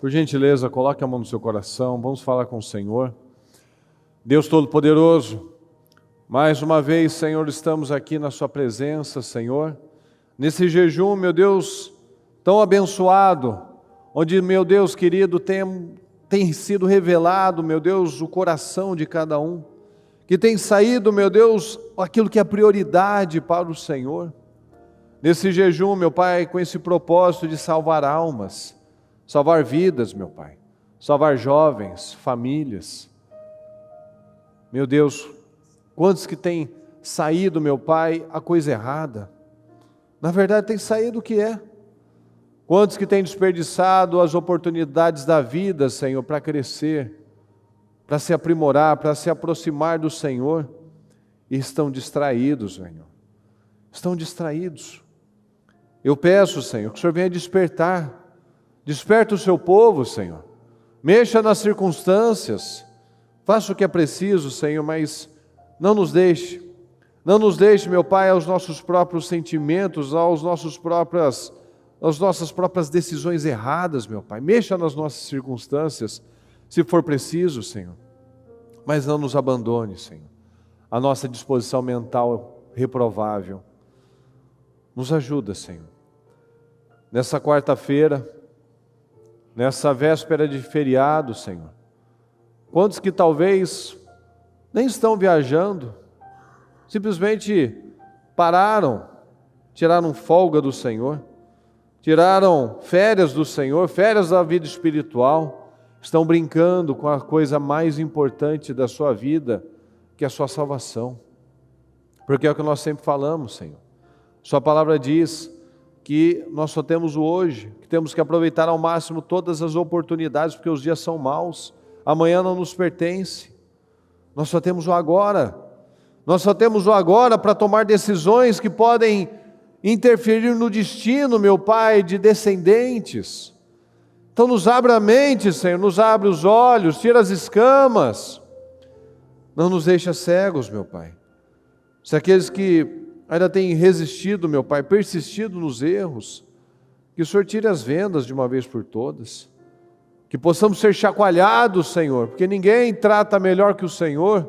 Por gentileza, coloque a mão no seu coração, vamos falar com o Senhor. Deus Todo-Poderoso, mais uma vez, Senhor, estamos aqui na sua presença, Senhor, nesse jejum, meu Deus, tão abençoado, onde, meu Deus querido, tem sido revelado, meu Deus, o coração de cada um, que tem saído, meu Deus, aquilo que é prioridade para o Senhor. Nesse jejum, meu Pai, com esse propósito de salvar almas, salvar vidas, meu Pai, salvar jovens, famílias. Meu Deus, quantos que têm saído, meu Pai, a coisa errada? Na verdade, tem saído o que é. Quantos que têm desperdiçado as oportunidades da vida, Senhor, para crescer, para se aprimorar, para se aproximar do Senhor, e estão distraídos, Senhor. Estão distraídos. Eu peço, Senhor, que o Senhor venha despertar. Desperta o seu povo, Senhor. Mexa nas circunstâncias. Faça o que é preciso, Senhor, mas não nos deixe, meu Pai, aos nossos próprios sentimentos, às nossas próprias decisões erradas, meu Pai. Mexa nas nossas circunstâncias, se for preciso, Senhor. Mas não nos abandone, Senhor. A nossa disposição mental reprovável. Nos ajuda, Senhor. Nessa quarta-feira, nessa véspera de feriado, Senhor. Quantos que talvez nem estão viajando, simplesmente pararam, tiraram folga do Senhor, tiraram férias do Senhor, férias da vida espiritual, estão brincando com a coisa mais importante da sua vida, que é a sua salvação. Porque é o que nós sempre falamos, Senhor. Sua palavra diz que nós só temos o hoje, que temos que aproveitar ao máximo todas as oportunidades, porque os dias são maus, amanhã não nos pertence. Nós só temos o agora. Nós só temos o agora para tomar decisões que podem interferir no destino, meu Pai, de descendentes. Então nos abre a mente, Senhor, nos abre os olhos, tira as escamas. Não nos deixa cegos, meu Pai. Se aqueles que ainda têm resistido, meu Pai, persistido nos erros, que o Senhor tire as vendas de uma vez por todas. Que possamos ser chacoalhados, Senhor, porque ninguém trata melhor que o Senhor.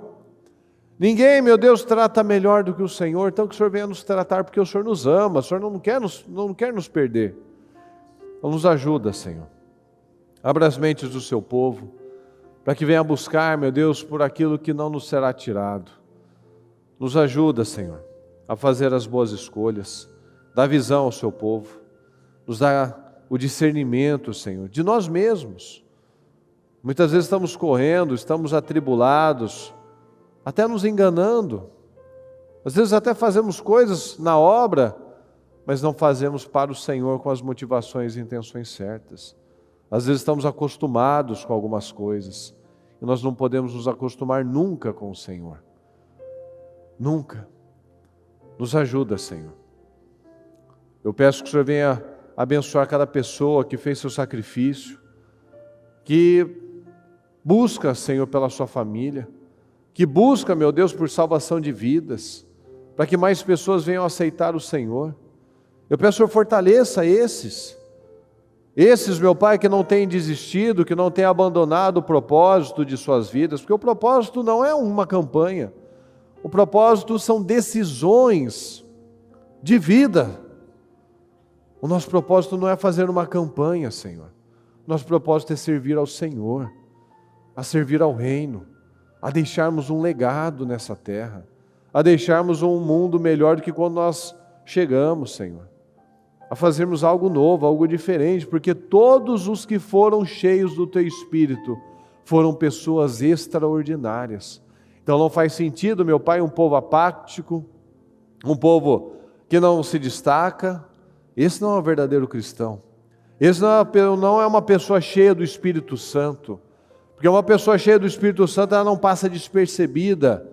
Ninguém, meu Deus, trata melhor do que o Senhor. Então que o Senhor venha nos tratar, porque o Senhor nos ama, o Senhor não quer nos perder. Então nos ajuda, Senhor. Abra as mentes do seu povo, para que venha buscar, meu Deus, por aquilo que não nos será tirado. Nos ajuda, Senhor, a fazer as boas escolhas. Dá visão ao seu povo. Nos dá o discernimento, Senhor, de nós mesmos. Muitas vezes estamos correndo, estamos atribulados, até nos enganando. Às vezes até fazemos coisas na obra, mas não fazemos para o Senhor com as motivações e intenções certas. Às vezes estamos acostumados com algumas coisas, e nós não podemos nos acostumar nunca com o Senhor. Nunca. Nos ajuda, Senhor. Eu peço que o Senhor venha abençoar cada pessoa que fez seu sacrifício, que busca, Senhor, pela sua família, que busca, meu Deus, por salvação de vidas, para que mais pessoas venham aceitar o Senhor. Eu peço que o Senhor fortaleça esses, meu Pai, que não têm desistido, que não têm abandonado o propósito de suas vidas, porque o propósito não é uma campanha, o propósito são decisões de vida. O nosso propósito não é fazer uma campanha, Senhor. Nosso propósito é servir ao Senhor, a servir ao reino, a deixarmos um legado nessa terra, a deixarmos um mundo melhor do que quando nós chegamos, Senhor. A fazermos algo novo, algo diferente, porque todos os que foram cheios do Teu Espírito foram pessoas extraordinárias. Então não faz sentido, meu Pai, um povo apático, um povo que não se destaca. Esse não é um verdadeiro cristão. Esse não é uma pessoa cheia do Espírito Santo. Porque uma pessoa cheia do Espírito Santo, ela não passa despercebida.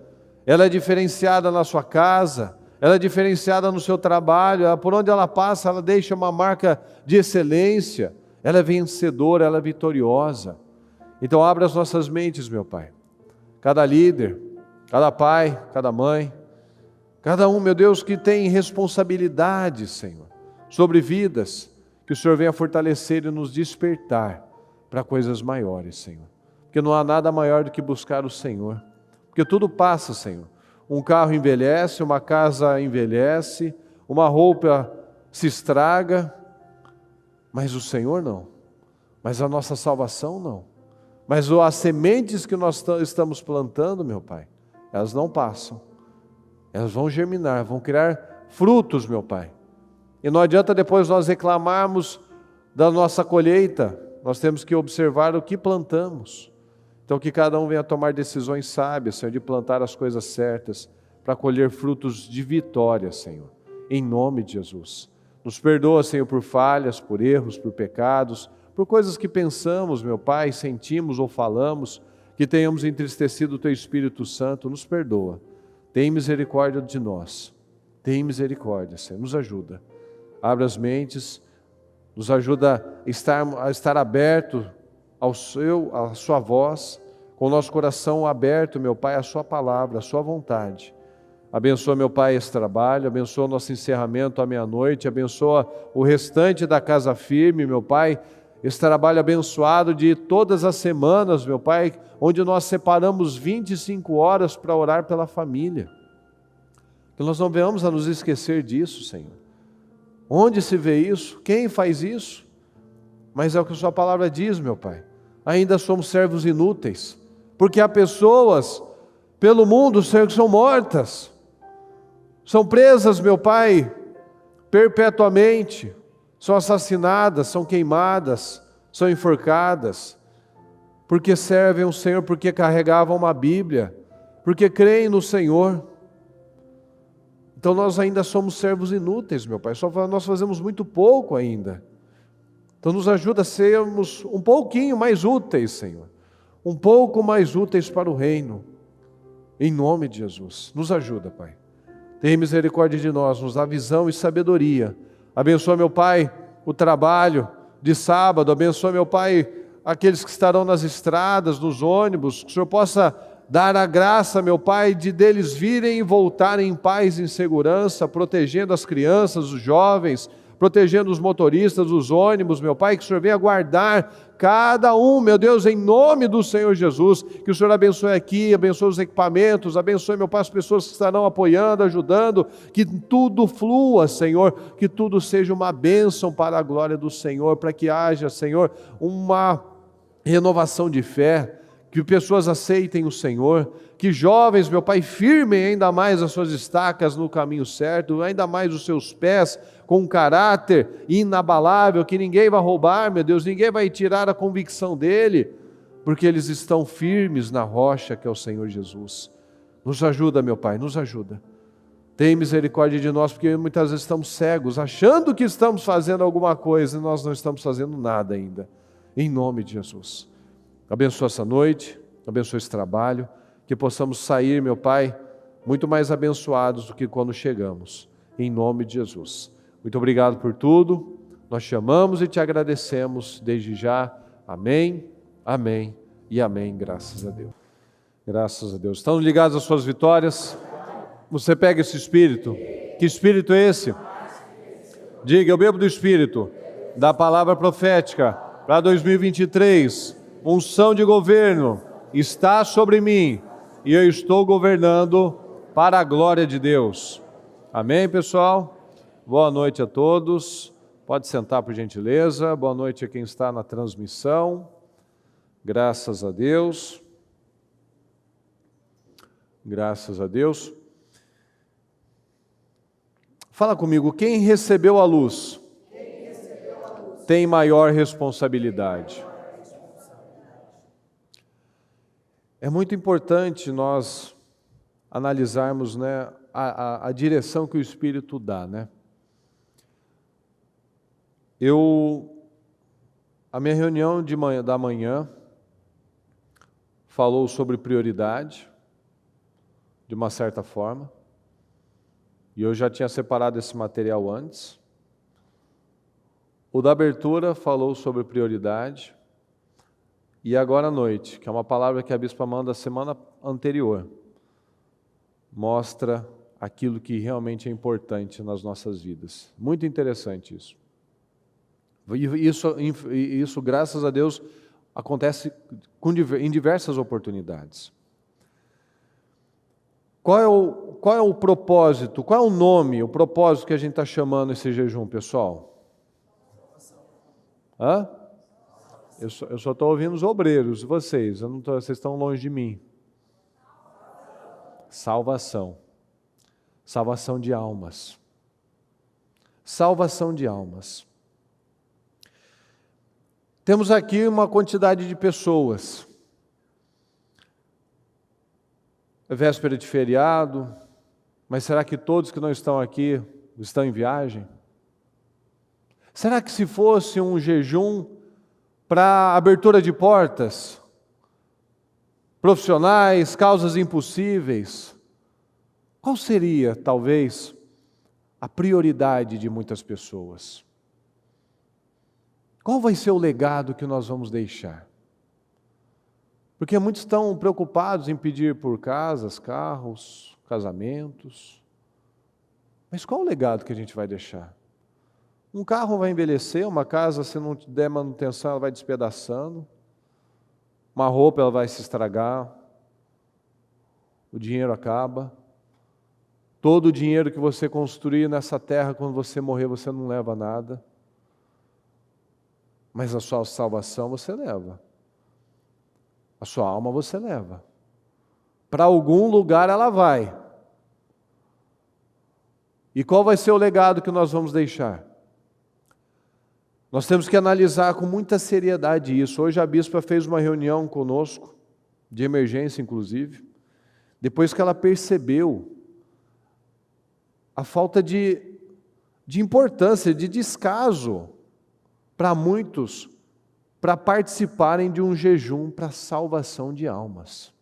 Ela é diferenciada na sua casa, ela é diferenciada no seu trabalho, por onde ela passa, ela deixa uma marca de excelência. Ela é vencedora, ela é vitoriosa. Então abre as nossas mentes, meu Pai. Cada líder, cada pai, cada mãe, cada um, meu Deus, que tem responsabilidade, Senhor, sobre vidas, que o Senhor venha fortalecer e nos despertar para coisas maiores, Senhor. Porque não há nada maior do que buscar o Senhor. Porque tudo passa, Senhor. Um carro envelhece, uma casa envelhece, uma roupa se estraga, mas o Senhor não. Mas a nossa salvação não. Mas as sementes que nós estamos plantando, meu Pai, elas não passam. Elas vão germinar, vão criar frutos, meu Pai. E não adianta depois nós reclamarmos da nossa colheita. Nós temos que observar o que plantamos. Então que cada um venha tomar decisões sábias, Senhor, de plantar as coisas certas, para colher frutos de vitória, Senhor. Em nome de Jesus. Nos perdoa, Senhor, por falhas, por erros, por pecados, por coisas que pensamos, meu Pai, sentimos ou falamos, que tenhamos entristecido o Teu Espírito Santo. Nos perdoa. Tem misericórdia de nós. Tem misericórdia, Senhor. Nos ajuda. Abra as mentes, nos ajuda a estar aberto à Sua voz, com o nosso coração aberto, meu Pai, à Sua palavra, à Sua vontade. Abençoa, meu Pai, esse trabalho, abençoa o nosso encerramento à meia-noite, abençoa o restante da Casa Firme, meu Pai, esse trabalho abençoado de todas as semanas, meu Pai, onde nós separamos 25 horas para orar pela família. Que nós não venhamos a nos esquecer disso, Senhor. Onde se vê isso? Quem faz isso? Mas é o que a Sua palavra diz, meu Pai. Ainda somos servos inúteis, porque há pessoas pelo mundo, Senhor, que são mortas, são presas, meu Pai, perpetuamente, são assassinadas, são queimadas, são enforcadas, porque servem o Senhor, porque carregavam uma Bíblia, porque creem no Senhor. Então nós ainda somos servos inúteis, meu Pai, nós fazemos muito pouco ainda. Então nos ajuda a sermos um pouquinho mais úteis, Senhor, um pouco mais úteis para o reino, em nome de Jesus. Nos ajuda, Pai. Tenha misericórdia de nós, nos dá visão e sabedoria. Abençoa, meu Pai, o trabalho de sábado, abençoa, meu Pai, aqueles que estarão nas estradas, nos ônibus, que o Senhor possa dar a graça, meu Pai, de deles virem e voltarem em paz e em segurança, protegendo as crianças, os jovens, protegendo os motoristas, os ônibus, meu Pai, que o Senhor venha guardar cada um, meu Deus, em nome do Senhor Jesus, que o Senhor abençoe aqui, abençoe os equipamentos, abençoe, meu Pai, as pessoas que estarão apoiando, ajudando, que tudo flua, Senhor, que tudo seja uma bênção para a glória do Senhor, para que haja, Senhor, uma renovação de fé, que pessoas aceitem o Senhor, que jovens, meu Pai, firmem ainda mais as suas estacas no caminho certo, ainda mais os seus pés, com um caráter inabalável, que ninguém vai roubar, meu Deus, ninguém vai tirar a convicção dele, porque eles estão firmes na rocha que é o Senhor Jesus. Nos ajuda, meu Pai, nos ajuda. Tem misericórdia de nós, porque muitas vezes estamos cegos, achando que estamos fazendo alguma coisa e nós não estamos fazendo nada ainda. Em nome de Jesus. Abençoa essa noite, abençoa esse trabalho, que possamos sair, meu Pai, muito mais abençoados do que quando chegamos. Em nome de Jesus. Muito obrigado por tudo, nós te amamos e te agradecemos desde já. Amém, amém e amém, graças a Deus. Graças a Deus. Estão ligados às suas vitórias? Você pega esse Espírito. Que Espírito é esse? Diga, eu bebo do Espírito, da palavra profética para 2023. Unção de governo está sobre mim e eu estou governando para a glória de Deus. Amém, pessoal? Boa noite a todos. Pode sentar, por gentileza. Boa noite a quem está na transmissão. Graças a Deus. Graças a Deus. Fala comigo, quem recebeu a luz? Tem maior responsabilidade. É muito importante nós analisarmos, né, a direção que o Espírito dá, né? A minha reunião da manhã falou sobre prioridade, de uma certa forma, e eu já tinha separado esse material antes. O da abertura falou sobre prioridade, e agora à noite, que é uma palavra que a bispa manda a semana anterior, mostra aquilo que realmente é importante nas nossas vidas. Muito interessante isso. Isso, graças a Deus, Acontece em diversas oportunidades. Qual é o propósito, qual é o nome, o propósito que a gente está chamando esse jejum, pessoal? Hã? Eu só estou ouvindo os obreiros, vocês, vocês estão longe de mim. Salvação. Salvação de almas. Salvação de almas. Temos aqui uma quantidade de pessoas. É véspera de feriado, mas será que todos que não estão aqui estão em viagem? Será que se fosse um jejum para abertura de portas, profissionais, causas impossíveis, qual seria, talvez, a prioridade de muitas pessoas? Qual vai ser o legado que nós vamos deixar? Porque muitos estão preocupados em pedir por casas, carros, casamentos. Mas qual o legado que a gente vai deixar? Um carro vai envelhecer, uma casa, se não der manutenção, ela vai despedaçando. Uma roupa, ela vai se estragar. O dinheiro acaba. Todo o dinheiro que você construir nessa terra, quando você morrer, você não leva nada. Mas a sua salvação você leva. A sua alma você leva. Para algum lugar ela vai. E qual vai ser o legado que nós vamos deixar? Nós temos que analisar com muita seriedade isso. Hoje a bispa fez uma reunião conosco, de emergência inclusive, depois que ela percebeu a falta de importância, de descaso para muitos, para participarem de um jejum para salvação de almas.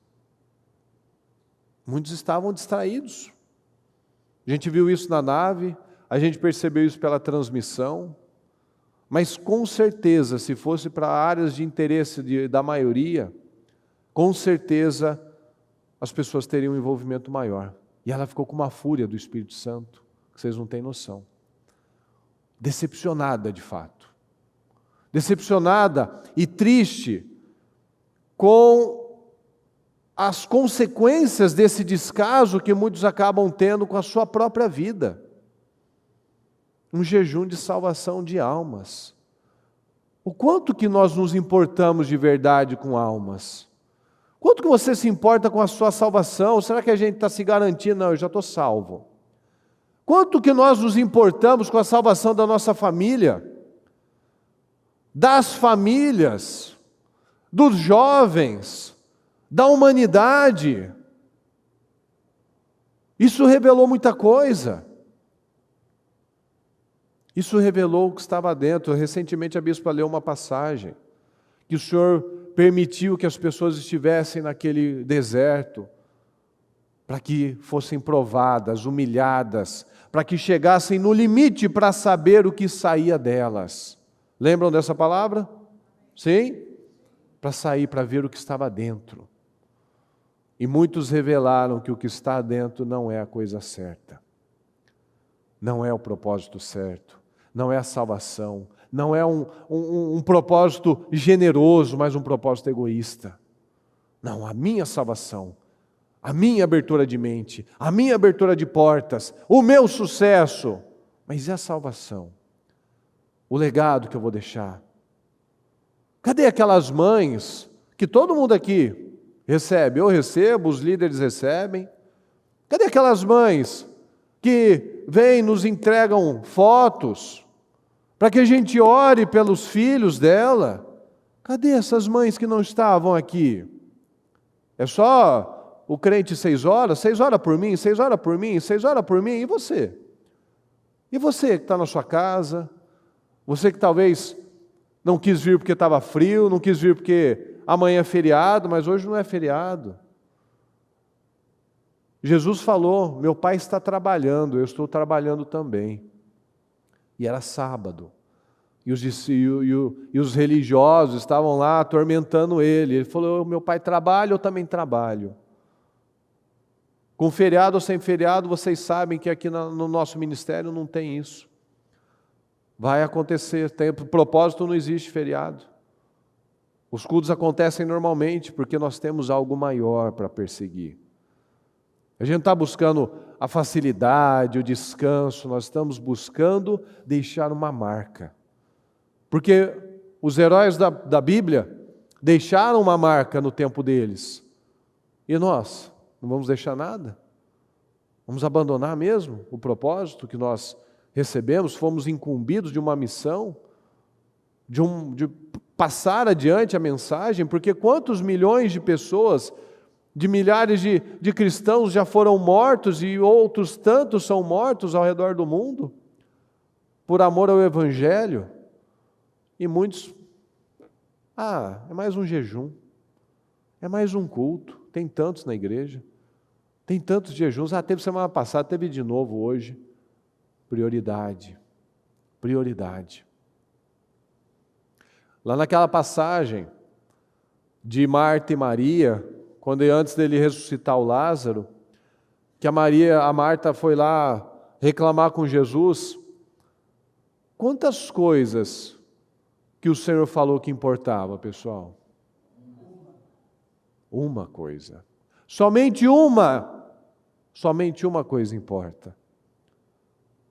Muitos estavam distraídos. A gente viu isso na nave, a gente percebeu isso pela transmissão, mas com certeza, se fosse para áreas de interesse da maioria, com certeza as pessoas teriam um envolvimento maior. E ela ficou com uma fúria do Espírito Santo, que vocês não têm noção. Decepcionada de fato. Decepcionada e triste com as consequências desse descaso que muitos acabam tendo com a sua própria vida. Um jejum de salvação de almas. O quanto que nós nos importamos de verdade com almas? Quanto que você se importa com a sua salvação? Será que a gente está se garantindo? Não, eu já estou salvo. Quanto que nós nos importamos com a salvação da nossa família? Das famílias? Dos jovens? Da humanidade? Isso revelou muita coisa. Isso revelou o que estava dentro. Recentemente a bispa leu uma passagem que o Senhor permitiu que as pessoas estivessem naquele deserto para que fossem provadas, humilhadas, para que chegassem no limite para saber o que saía delas. Lembram dessa palavra? Sim? Para sair, para ver o que estava dentro. E muitos revelaram que o que está dentro não é a coisa certa. Não é o propósito certo. Não é a salvação. Não é um propósito generoso, mas um propósito egoísta. Não, a minha salvação, a minha abertura de mente, a minha abertura de portas, o meu sucesso. Mas e a salvação? O legado que eu vou deixar? Cadê aquelas mães que todo mundo aqui recebe? Eu recebo, os líderes recebem. Cadê aquelas mães que vêm, nos entregam fotos para que a gente ore pelos filhos dela? Cadê essas mães que não estavam aqui? É só o crente 6 horas? 6 horas por mim, 6 horas por mim, 6 horas por mim, e você? E você que está na sua casa? Você que talvez não quis vir porque estava frio, não quis vir porque amanhã é feriado, mas hoje não é feriado. Jesus falou, meu pai está trabalhando, eu estou trabalhando também. E era sábado. E os religiosos estavam lá atormentando ele. Ele falou, meu pai trabalha, eu também trabalho. Com feriado ou sem feriado, vocês sabem que aqui no nosso ministério não tem isso. Vai acontecer, propósito não existe feriado. Os cultos acontecem normalmente porque nós temos algo maior para perseguir. A gente está buscando a facilidade, o descanso, nós estamos buscando deixar uma marca. Porque os heróis da Bíblia deixaram uma marca no tempo deles. E nós? Não vamos deixar nada? Vamos abandonar mesmo o propósito que nós recebemos? Fomos incumbidos de uma missão, de passar adiante a mensagem, porque quantos milhões de pessoas, de milhares de cristãos já foram mortos e outros tantos são mortos ao redor do mundo por amor ao Evangelho. E muitos, é mais um jejum, é mais um culto, tem tantos na igreja, tem tantos jejuns, teve semana passada, teve de novo hoje. Prioridade. Lá naquela passagem de Marta e Maria, quando antes dele ressuscitar o Lázaro, que a Marta foi lá reclamar com Jesus, quantas coisas que o Senhor falou que importava, pessoal? Uma coisa. Somente uma coisa importa.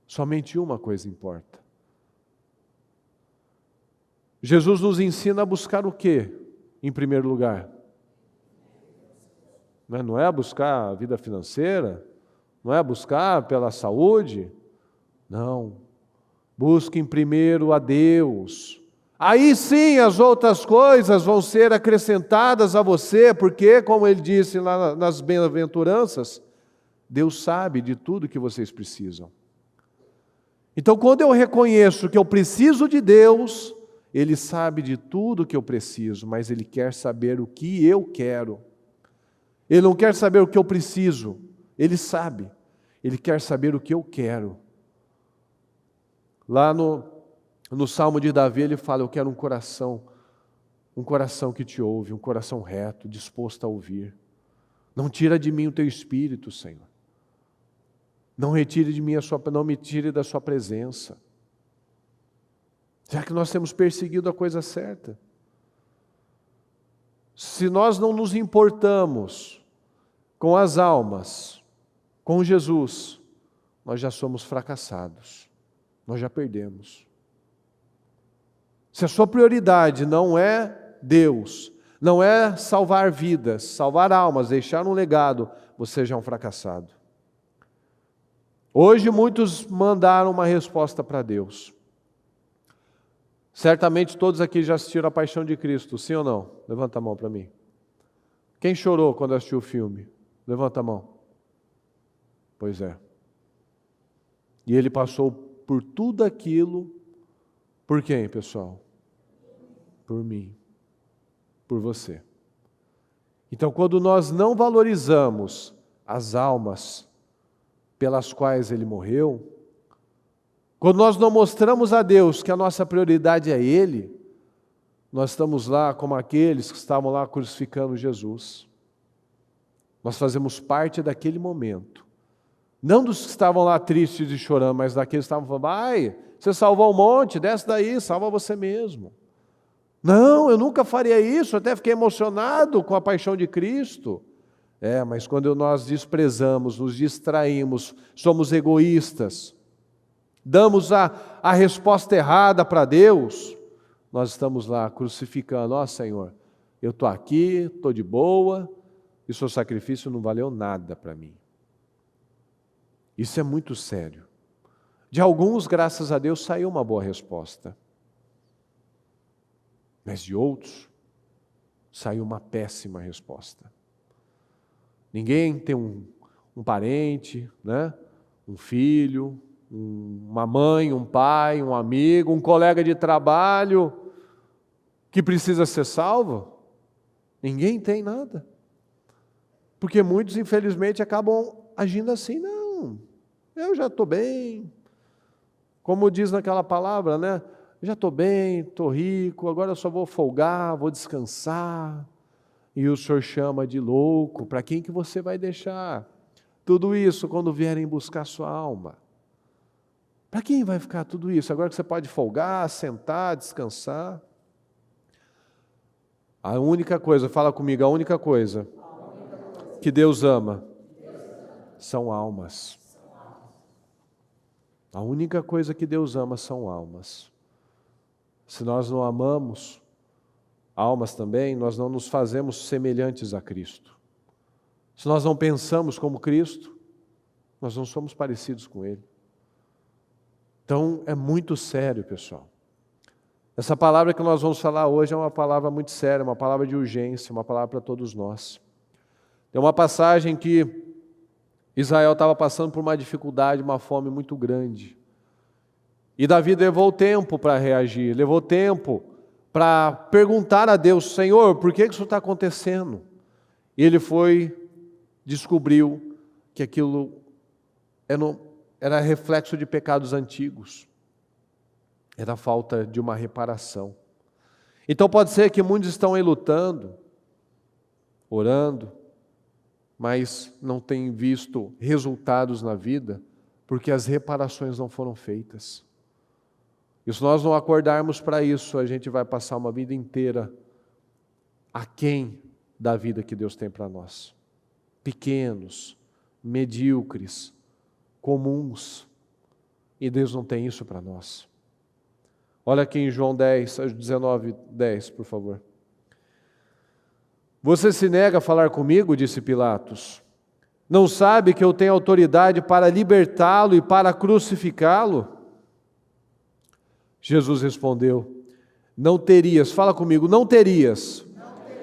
Somente uma coisa importa. Jesus nos ensina a buscar o quê, em primeiro lugar? Não é buscar a vida financeira, não é buscar pela saúde, não. Busquem primeiro a Deus. Aí sim as outras coisas vão ser acrescentadas a você, porque, como ele disse lá nas bem-aventuranças, Deus sabe de tudo que vocês precisam. Então, quando eu reconheço que eu preciso de Deus, Ele sabe de tudo que eu preciso, mas Ele quer saber o que eu quero. Ele não quer saber o que eu preciso, Ele sabe. Ele quer saber o que eu quero. Lá no Salmo de Davi, ele fala: eu quero um coração que te ouve, um coração reto, disposto a ouvir. Não tira de mim o teu espírito, Senhor. Não retire de mim não me tire da sua presença. Já que nós temos perseguido a coisa certa. Se nós não nos importamos com as almas, com Jesus, nós já somos fracassados. Nós já perdemos. Se a sua prioridade não é Deus, não é salvar vidas, salvar almas, deixar um legado, você já é um fracassado. Hoje muitos mandaram uma resposta para Deus. Certamente todos aqui já assistiram a Paixão de Cristo, sim ou não? Levanta a mão para mim. Quem chorou quando assistiu o filme? Levanta a mão. Pois é. E ele passou por tudo aquilo, por quem, pessoal? Por mim, por você. Então, quando nós não valorizamos as almas pelas quais ele morreu, quando nós não mostramos a Deus que a nossa prioridade é Ele, nós estamos lá como aqueles que estavam lá crucificando Jesus. Nós fazemos parte daquele momento. Não dos que estavam lá tristes e chorando, mas daqueles que estavam falando: você salvou um monte, desce daí, salva você mesmo. Não, eu nunca faria isso, até fiquei emocionado com a paixão de Cristo. Mas quando nós desprezamos, nos distraímos, somos egoístas, damos a resposta errada para Deus, nós estamos lá crucificando: Senhor, eu estou aqui, estou de boa, e o seu sacrifício não valeu nada para mim. Isso é muito sério. De alguns, graças a Deus, saiu uma boa resposta. Mas de outros, saiu uma péssima resposta. Ninguém tem um parente, né? Um filho, uma mãe, um pai, um amigo, um colega de trabalho que precisa ser salvo. Ninguém tem nada. Porque muitos, infelizmente, acabam agindo assim: não, eu já estou bem. Como diz naquela palavra, né? Já estou bem, estou rico, agora eu só vou folgar, vou descansar. E o Senhor chama de louco: para quem que você vai deixar tudo isso quando vierem buscar sua alma? Para quem vai ficar tudo isso? Agora que você pode folgar, sentar, descansar. A única coisa, fala comigo, a única coisa que Deus ama são almas. A única coisa que Deus ama são almas. Se nós não amamos almas também, nós não nos fazemos semelhantes a Cristo. Se nós não pensamos como Cristo, nós não somos parecidos com Ele. Então é muito sério, pessoal. Essa palavra que nós vamos falar hoje é uma palavra muito séria, uma palavra de urgência, uma palavra para todos nós. Tem uma passagem que Israel estava passando por uma dificuldade, uma fome muito grande. E Davi levou tempo para reagir, levou tempo para perguntar a Deus: Senhor, por que isso está acontecendo? E ele descobriu que aquilo era reflexo de pecados antigos. Era falta de uma reparação. Então pode ser que muitos estão aí lutando, orando, mas não têm visto resultados na vida, porque as reparações não foram feitas. E se nós não acordarmos para isso, a gente vai passar uma vida inteira aquém da vida que Deus tem para nós. Pequenos, medíocres, comuns. E Deus não tem isso para nós. Olha aqui em João 19:10, por favor. Você se nega a falar comigo, disse Pilatos. Não sabe que eu tenho autoridade para libertá-lo e para crucificá-lo? Jesus respondeu: não terias, fala comigo, não terias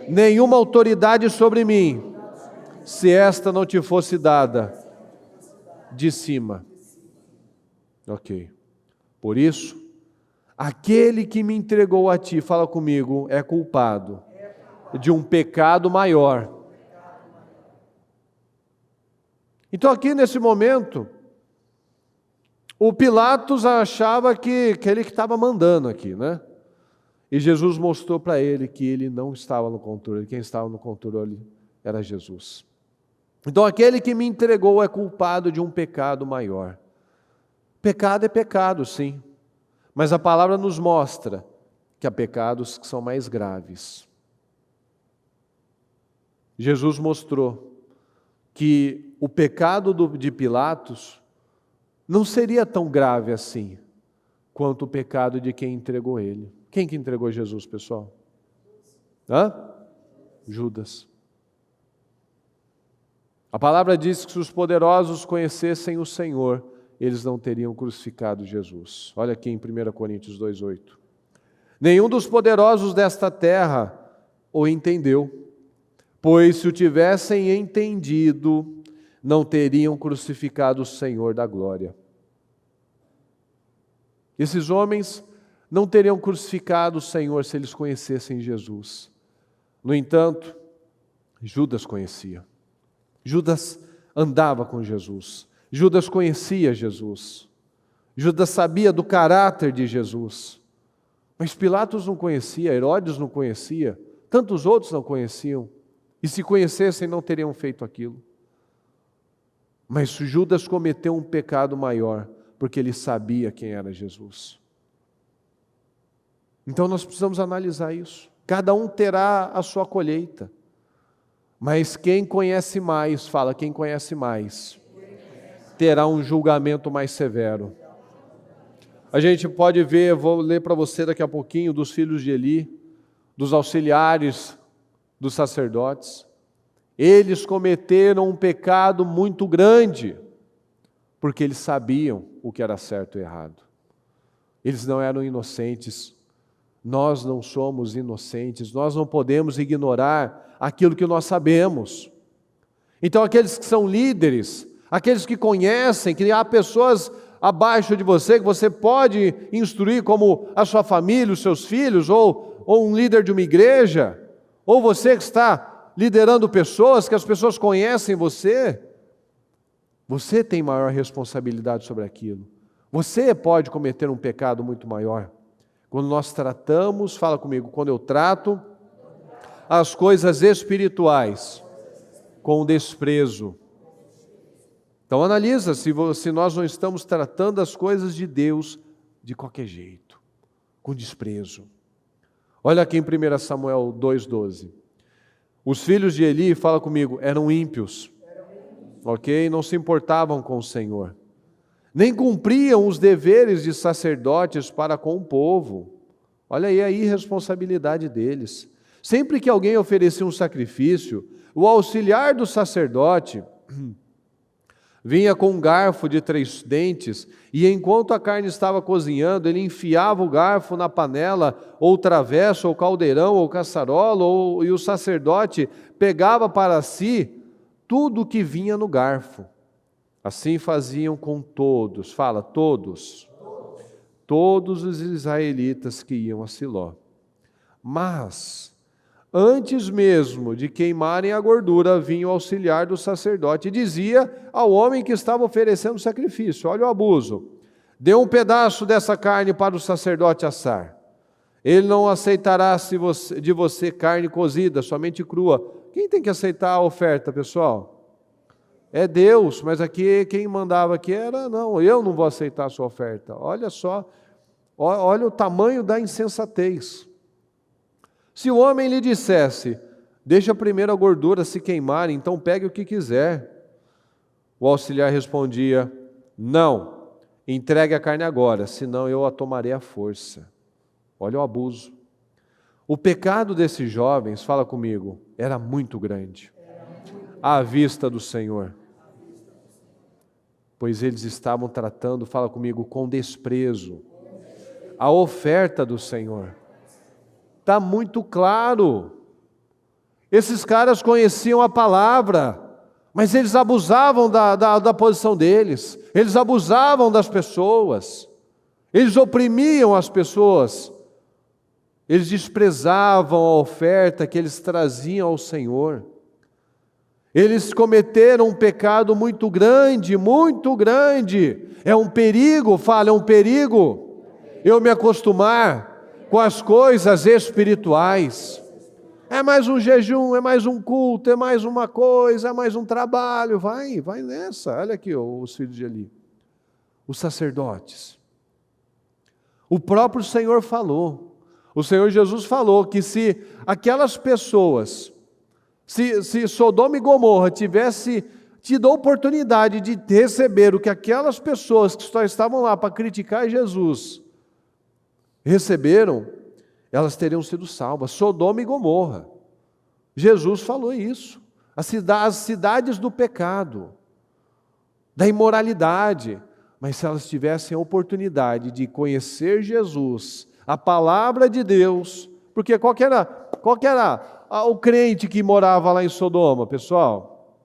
nenhuma autoridade sobre mim, se esta não te fosse dada de cima. Ok. Por isso, aquele que me entregou a ti, fala comigo, é culpado de um pecado maior. Então aqui nesse momento, o Pilatos achava que ele que estava mandando aqui, né? E Jesus mostrou para ele que ele não estava no controle, quem estava no controle era Jesus. Então aquele que me entregou é culpado de um pecado maior. Pecado é pecado, sim, mas a palavra nos mostra que há pecados que são mais graves. Jesus mostrou que o pecado de Pilatos não seria tão grave assim quanto o pecado de quem entregou ele. Quem que entregou Jesus, pessoal? Judas. A palavra diz que se os poderosos conhecessem o Senhor, eles não teriam crucificado Jesus. Olha aqui em 1 Coríntios 2:8. Nenhum dos poderosos desta terra o entendeu, pois se o tivessem entendido, não teriam crucificado o Senhor da glória. Esses homens não teriam crucificado o Senhor se eles conhecessem Jesus. No entanto, Judas conhecia. Judas andava com Jesus. Judas conhecia Jesus. Judas sabia do caráter de Jesus. Mas Pilatos não conhecia, Herodes não conhecia, tantos outros não conheciam. E se conhecessem, não teriam feito aquilo. Mas Judas cometeu um pecado maior, porque ele sabia quem era Jesus. Então nós precisamos analisar isso. Cada um terá a sua colheita. Mas quem conhece mais, fala, quem conhece mais, terá um julgamento mais severo. A gente pode ver, vou ler para você daqui a pouquinho, dos filhos de Eli, dos auxiliares dos sacerdotes. Eles cometeram um pecado muito grande, porque eles sabiam o que era certo e errado. Eles não eram inocentes. Nós não somos inocentes, nós não podemos ignorar aquilo que nós sabemos. Então aqueles que são líderes, aqueles que conhecem, que há pessoas abaixo de você, que você pode instruir como a sua família, os seus filhos, ou um líder de uma igreja, ou você que está liderando pessoas, que as pessoas conhecem você, você tem maior responsabilidade sobre aquilo. Você pode cometer um pecado muito maior. Quando nós tratamos, fala comigo, quando eu trato as coisas espirituais com desprezo. Então analisa se nós não estamos tratando as coisas de Deus de qualquer jeito, com desprezo. Olha aqui em 1 Samuel 2,12. Os filhos de Eli, fala comigo, eram ímpios. Ok? Não se importavam com o Senhor. Nem cumpriam os deveres de sacerdotes para com o povo. Olha aí a irresponsabilidade deles. Sempre que alguém oferecia um sacrifício, o auxiliar do sacerdote vinha com um garfo de 3 dentes e enquanto a carne estava cozinhando, ele enfiava o garfo na panela, ou travesso, ou caldeirão, ou caçarola, e o sacerdote pegava para si tudo o que vinha no garfo. Assim faziam com todos, fala, todos os israelitas que iam a Siló. Mas, antes mesmo de queimarem a gordura, vinha o auxiliar do sacerdote e dizia ao homem que estava oferecendo o sacrifício, olha o abuso, dê um pedaço dessa carne para o sacerdote assar. Ele não aceitará de você carne cozida, somente crua. Quem tem que aceitar a oferta, pessoal? É Deus, mas aqui quem mandava aqui era, não, eu não vou aceitar a sua oferta. Olha só, olha o tamanho da insensatez. Se o homem lhe dissesse, deixa primeiro a gordura se queimar, então pegue o que quiser. O auxiliar respondia, não, entregue a carne agora, senão eu a tomarei à força. Olha o abuso. O pecado desses jovens, fala comigo, era muito grande à vista do Senhor. Pois eles estavam tratando, fala comigo, com desprezo a oferta do Senhor. Está muito claro. Esses caras conheciam a palavra, mas eles abusavam da posição deles, eles abusavam das pessoas, eles oprimiam as pessoas, eles desprezavam a oferta que eles traziam ao Senhor. Eles cometeram um pecado muito grande, muito grande. É um perigo, fala, é um perigo eu me acostumar com as coisas espirituais. É mais um jejum, é mais um culto, é mais uma coisa, é mais um trabalho. Vai nessa. Olha aqui os filhos de Eli, os sacerdotes. O próprio Senhor falou, o Senhor Jesus falou que se aquelas pessoas, se Sodoma e Gomorra tivesse tido a oportunidade de receber o que aquelas pessoas que só estavam lá para criticar Jesus receberam, elas teriam sido salvas. Sodoma e Gomorra. Jesus falou isso. As cidades do pecado, da imoralidade. Mas se elas tivessem a oportunidade de conhecer Jesus, a palavra de Deus, porque qual que era o crente que morava lá em Sodoma, pessoal?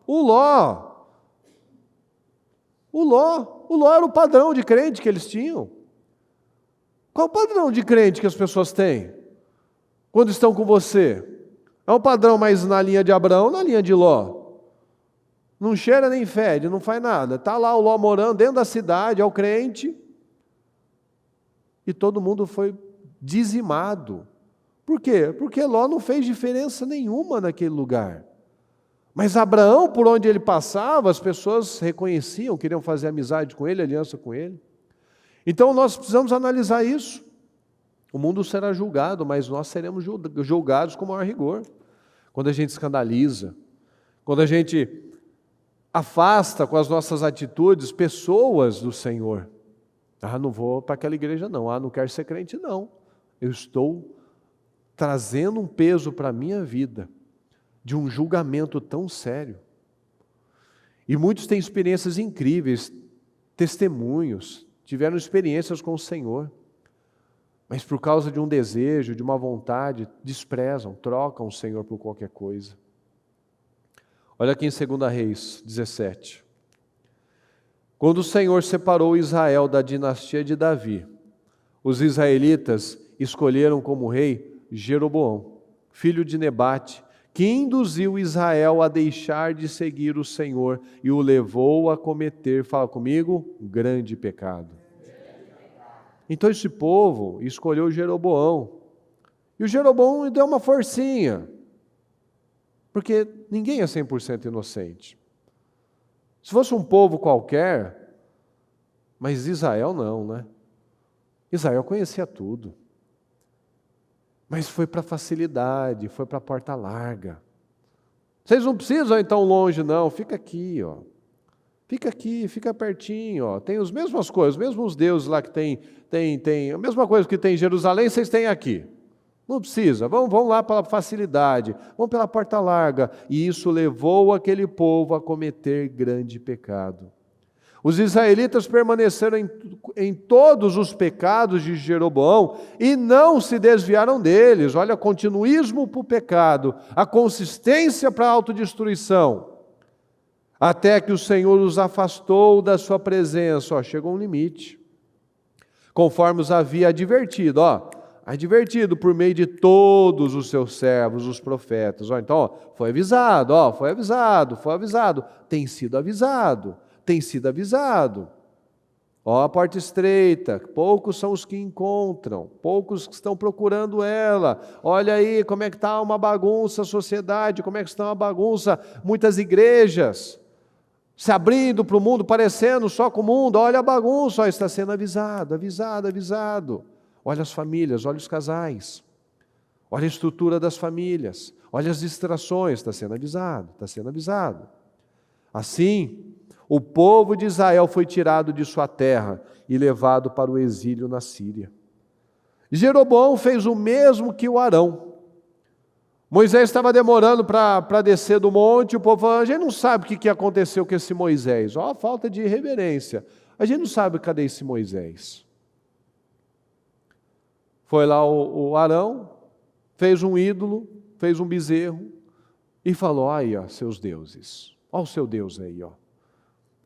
O Ló. O Ló era o padrão de crente que eles tinham. Qual o padrão de crente que as pessoas têm quando estão com você? É um padrão mais na linha de Abraão ou na linha de Ló? Não cheira nem fede, não faz nada. Está lá o Ló morando dentro da cidade, é o crente, e todo mundo foi dizimado. Por quê? Porque Ló não fez diferença nenhuma naquele lugar. Mas Abraão, por onde ele passava, as pessoas reconheciam, queriam fazer amizade com ele, aliança com ele. Então nós precisamos analisar isso. O mundo será julgado, mas nós seremos julgados com maior rigor. Quando a gente escandaliza, quando a gente afasta com as nossas atitudes pessoas do Senhor. Não vou para aquela igreja não, não quero ser crente não. Eu estou trazendo um peso para a minha vida, de um julgamento tão sério. E muitos têm experiências incríveis, testemunhos, tiveram experiências com o Senhor, mas por causa de um desejo, de uma vontade, desprezam, trocam o Senhor por qualquer coisa. Olha aqui em 2 Reis 17. Quando o Senhor separou Israel da dinastia de Davi, os israelitas escolheram como rei Jeroboão, filho de Nebate, que induziu Israel a deixar de seguir o Senhor e o levou a cometer, fala comigo, grande pecado. Então esse povo escolheu Jeroboão. E o Jeroboão deu uma forcinha, porque ninguém é 100% inocente. Se fosse um povo qualquer, mas Israel não, né? Israel conhecia tudo. mas foi para facilidade, foi para a porta larga. Vocês não precisam ir tão longe não, fica aqui, ó. Fica aqui, fica pertinho, ó. Tem as mesmas coisas, mesmos deuses lá que tem a mesma coisa que tem em Jerusalém, vocês têm aqui. Não precisa, vão lá pela facilidade, vão pela porta larga. E isso levou aquele povo a cometer grande pecado. Os israelitas permaneceram em todos os pecados de Jeroboão e não se desviaram deles. Olha, continuismo para o pecado, a consistência para a autodestruição. Até que o Senhor os afastou da sua presença. Chegou um limite. Conforme os havia advertido, advertido por meio de todos os seus servos, os profetas. Então, foi avisado, foi avisado. Tem sido avisado. A porta estreita, poucos são os que encontram, poucos que estão procurando ela. Olha aí como é que está uma bagunça a sociedade, como é que está uma bagunça muitas igrejas, se abrindo para o mundo, parecendo só com o mundo. Olha a bagunça, está sendo avisado. Olha as famílias, olha os casais, olha a estrutura das famílias, olha as distrações, está sendo avisado. Assim, o povo de Israel foi tirado de sua terra e levado para o exílio na Síria. Jeroboão fez o mesmo que o Arão. Moisés estava demorando para descer do monte, o povo falou, a gente não sabe o que aconteceu com esse Moisés. A falta de reverência. A gente não sabe cadê esse Moisés. Foi lá o Arão, fez um ídolo, fez um bezerro e falou, aí seus deuses, o seu Deus aí,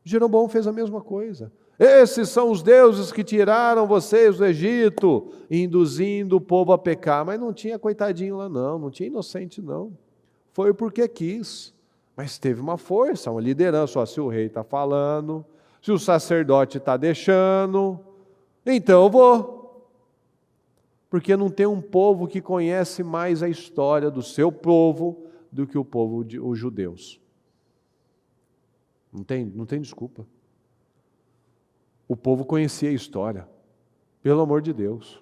Jeroboão fez a mesma coisa. Esses são os deuses que tiraram vocês do Egito, induzindo o povo a pecar. Mas não tinha coitadinho lá não tinha inocente não. Foi porque quis, mas teve uma força, uma liderança. Se o rei está falando, se o sacerdote está deixando, então eu vou. Porque não tem um povo que conhece mais a história do seu povo do que o povo os judeus. Não tem desculpa. O povo conhecia a história, pelo amor de Deus.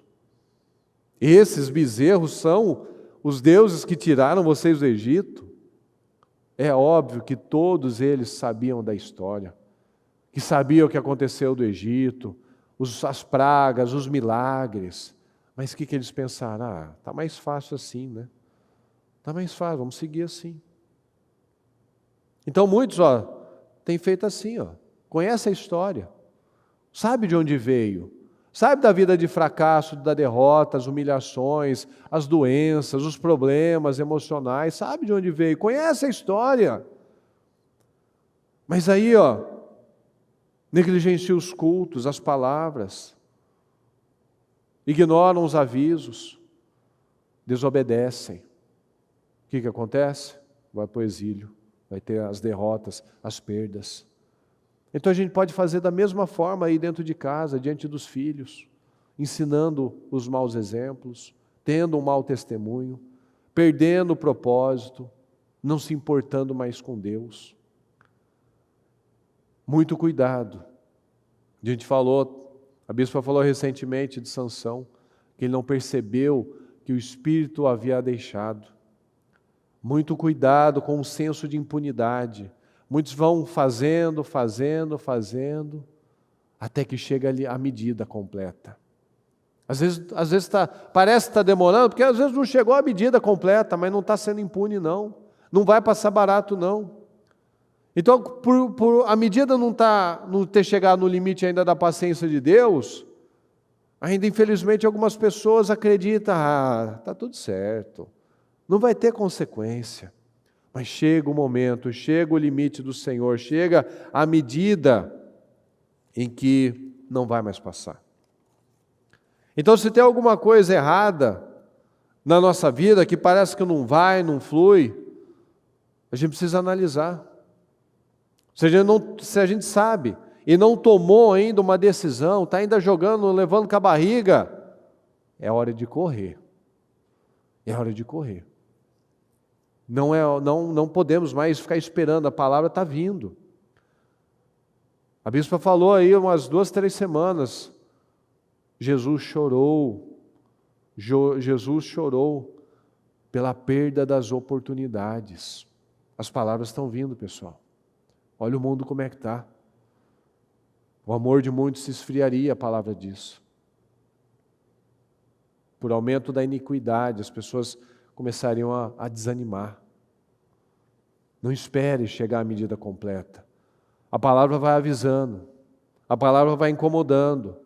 Esses bezerros são os deuses que tiraram vocês do Egito. É óbvio que todos eles sabiam da história, que sabiam o que aconteceu do Egito, as pragas, os milagres. Mas o que eles pensaram? Está mais fácil assim, né? Está mais fácil, vamos seguir assim. Então muitos, têm feito assim, conhece a história, sabe de onde veio, sabe da vida de fracasso, da derrota, as humilhações, as doenças, os problemas emocionais, sabe de onde veio, conhece a história. Mas aí, negligencia os cultos, as palavras, ignoram os avisos, desobedecem. O que acontece? Vai para o exílio. Vai ter as derrotas, as perdas. Então a gente pode fazer da mesma forma aí dentro de casa, diante dos filhos, ensinando os maus exemplos, tendo um mau testemunho, perdendo o propósito, não se importando mais com Deus. Muito cuidado. A bispa falou recentemente de Sansão, que ele não percebeu que o Espírito o havia deixado. Muito cuidado com o senso de impunidade. Muitos vão fazendo, até que chega ali a medida completa. Às vezes parece que está demorando, porque às vezes não chegou a medida completa, mas não está sendo impune não. Não vai passar barato não. Então, por a medida não ter chegado no limite ainda da paciência de Deus, ainda infelizmente algumas pessoas acreditam, está tudo certo. Não vai ter consequência, mas chega o momento, chega o limite do Senhor, chega a medida em que não vai mais passar. Então, se tem alguma coisa errada na nossa vida, que parece que não flui, a gente precisa analisar. Se a gente sabe e não tomou ainda uma decisão, está ainda jogando, levando com a barriga, é hora de correr. É hora de correr. Não podemos mais ficar esperando, a palavra está vindo. A bispa falou aí umas 2, 3 semanas, Jesus chorou Jesus chorou pela perda das oportunidades. As palavras estão vindo, pessoal. Olha o mundo como é que está. O amor de muitos se esfriaria, a palavra diz. Por aumento da iniquidade, as pessoas começariam a desanimar. Não espere chegar à medida completa. A palavra vai avisando. A palavra vai incomodando.